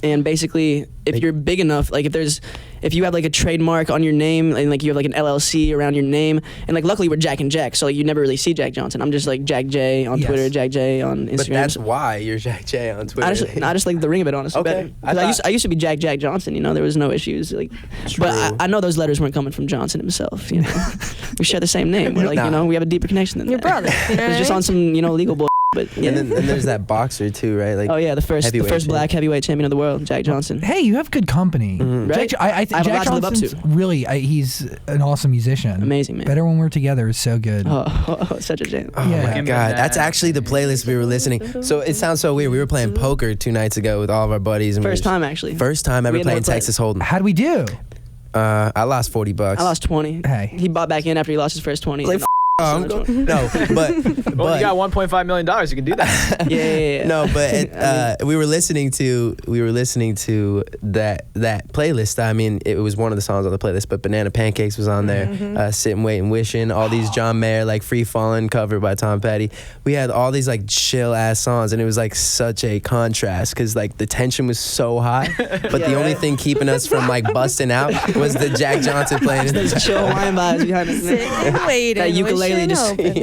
Speaker 5: And basically, if you're big enough, like if you have like a trademark on your name and like you have like an LLC around your name, and like luckily we're Jack and Jack, so like you never really see Jack Johnson. I'm just like Jack J on
Speaker 1: Yes.
Speaker 5: Twitter, Jack J on Instagram.
Speaker 4: But that's why you're Jack J on Twitter.
Speaker 5: I just like the ring of it, honestly.
Speaker 4: Okay.
Speaker 5: Better. 'Cause I used to be Jack Johnson. There was no issues. Like,
Speaker 4: True.
Speaker 5: but I know those letters weren't coming from Johnson himself. We share the same name. We're like,
Speaker 4: Nah.
Speaker 5: we have a deeper connection than
Speaker 3: Your
Speaker 5: that.
Speaker 3: brother. You know
Speaker 5: It was just
Speaker 3: what I
Speaker 5: on some legal bull. But yeah.
Speaker 4: And then there's that boxer too, right? Like,
Speaker 5: Oh yeah, the first
Speaker 4: heavyweight
Speaker 5: black heavyweight champion of the world, Jack Johnson.
Speaker 1: Hey, you have good company.
Speaker 5: Right?
Speaker 1: Jack, I think
Speaker 5: I have a
Speaker 1: Jack
Speaker 5: lot to live up
Speaker 1: Johnson's
Speaker 5: to.
Speaker 1: really. He's an awesome musician.
Speaker 5: Amazing, man.
Speaker 1: Better When We're Together is so good.
Speaker 5: Oh, such a jam.
Speaker 4: oh
Speaker 1: Yeah.
Speaker 4: my
Speaker 6: Give me
Speaker 4: god,
Speaker 6: that.
Speaker 4: that's actually the playlist we were listening. So it sounds so weird. We were playing poker 2 nights ago with all of our buddies. And
Speaker 5: First time actually.
Speaker 4: First time ever
Speaker 5: We had never
Speaker 4: playing
Speaker 5: played.
Speaker 4: Texas Hold'em.
Speaker 1: How'd we do?
Speaker 4: I lost $40.
Speaker 5: I lost 20.
Speaker 1: Hey.
Speaker 5: He bought back in after he lost his first 20.
Speaker 4: Like, no, but
Speaker 6: Well, you got $1.5 million. You can do that.
Speaker 5: yeah.
Speaker 4: no, but we were listening to that playlist. I mean, it was one of the songs on the playlist, but Banana Pancakes was on there. Sitting, Waiting, Wishing. All these John Mayer, like Free Fallin' covered by Tom Petty. We had all these like chill ass songs, and it was like such a contrast because like the tension was so high, but the only thing keeping us from like busting out was the Jack Johnson playing.
Speaker 5: There's chill Hawaiian vibes behind us.
Speaker 3: Sitting and waiting.
Speaker 5: That ukulele
Speaker 3: wishing
Speaker 5: just,
Speaker 3: open.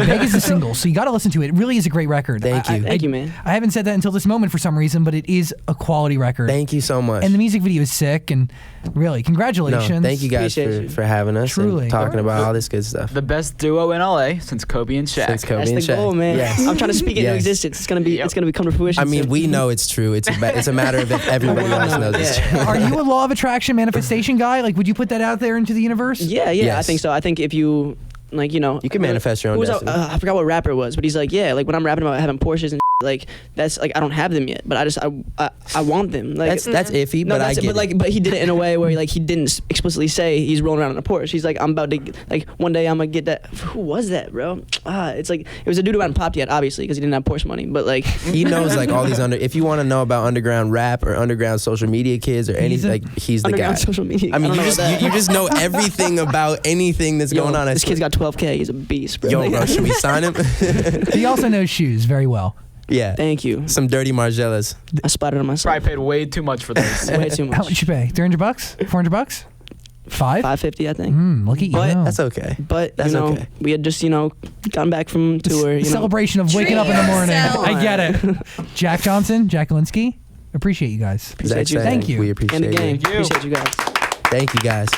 Speaker 1: Meg is a single, so you got to listen to it. It really is a great record.
Speaker 4: Thank you.
Speaker 5: Thank you, man.
Speaker 1: I haven't said that until this moment for some reason, but it is a quality record.
Speaker 4: Thank you so much.
Speaker 1: And the music video is sick, and really, congratulations.
Speaker 4: No, thank you guys
Speaker 5: Appreciate you.
Speaker 4: for having us
Speaker 1: Truly.
Speaker 4: and talking about all this good stuff.
Speaker 6: The best duo in LA since Kobe and Shaq.
Speaker 4: Since Kobe
Speaker 5: That's
Speaker 4: and
Speaker 5: the
Speaker 4: Shaq.
Speaker 5: goal, man.
Speaker 4: Yes.
Speaker 5: I'm trying to speak it into
Speaker 4: Yes.
Speaker 5: existence. It's gonna come to fruition.
Speaker 4: I mean,
Speaker 5: soon.
Speaker 4: we know it's true. It's a matter of if everybody else knows it's true.
Speaker 1: Are you a law of attraction manifestation guy? Like, would you put that out there into the universe?
Speaker 5: Yeah, I
Speaker 4: Yes.
Speaker 5: think so. I think if you like, you know,
Speaker 4: You can manifest your own destiny.
Speaker 5: I forgot what rapper it was, but he's like, yeah, like when I'm rapping about having Porsches and like that's like I don't have them yet, but I want them. Like
Speaker 4: That's iffy, but I get it.
Speaker 5: But he did it in a way where he didn't explicitly say he's rolling around in a Porsche. He's like, I'm about to like one day I'm gonna get that. Who was that, bro? It's like it was a dude who hadn't popped yet, obviously, because he didn't have Porsche money. But like
Speaker 4: he knows like all these if you want to know about underground rap or underground social media kids or anything, like he's the guy.
Speaker 5: Underground social media.
Speaker 4: I mean,
Speaker 5: don't
Speaker 4: you
Speaker 5: know
Speaker 4: just
Speaker 5: about that.
Speaker 4: you just know everything about anything that's going on.
Speaker 5: This kid's got 12K. He's a beast, bro.
Speaker 4: Yo, bro, should we sign him?
Speaker 1: He also knows shoes very well.
Speaker 4: Yeah.
Speaker 5: Thank you.
Speaker 4: Some dirty Margellas.
Speaker 5: I spotted on myself.
Speaker 6: Probably paid way too much for this.
Speaker 5: Way too
Speaker 1: How
Speaker 5: much.
Speaker 1: much you pay? $300? $400? $500?
Speaker 5: $550, I think.
Speaker 1: Look at you.
Speaker 5: But
Speaker 4: That's okay.
Speaker 5: But
Speaker 4: That's
Speaker 5: you know,
Speaker 4: okay.
Speaker 5: we had just gotten back from tour. You know.
Speaker 1: Celebration of waking up in the morning.
Speaker 3: yourself.
Speaker 1: I get it. Jack Johnson, Jack Linsky, appreciate you guys.
Speaker 5: Appreciate you.
Speaker 1: Thank you.
Speaker 4: We appreciate
Speaker 5: And the gang.
Speaker 4: you.
Speaker 6: Thank you.
Speaker 5: Appreciate you guys.
Speaker 4: Thank you, guys.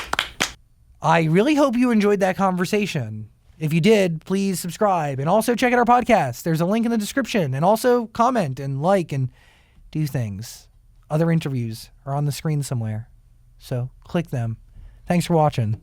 Speaker 1: I really hope you enjoyed that conversation. If you did, please subscribe and also check out our podcast. There's a link in the description, and also comment and like and do things. Other interviews are on the screen somewhere, so click them. Thanks for watching.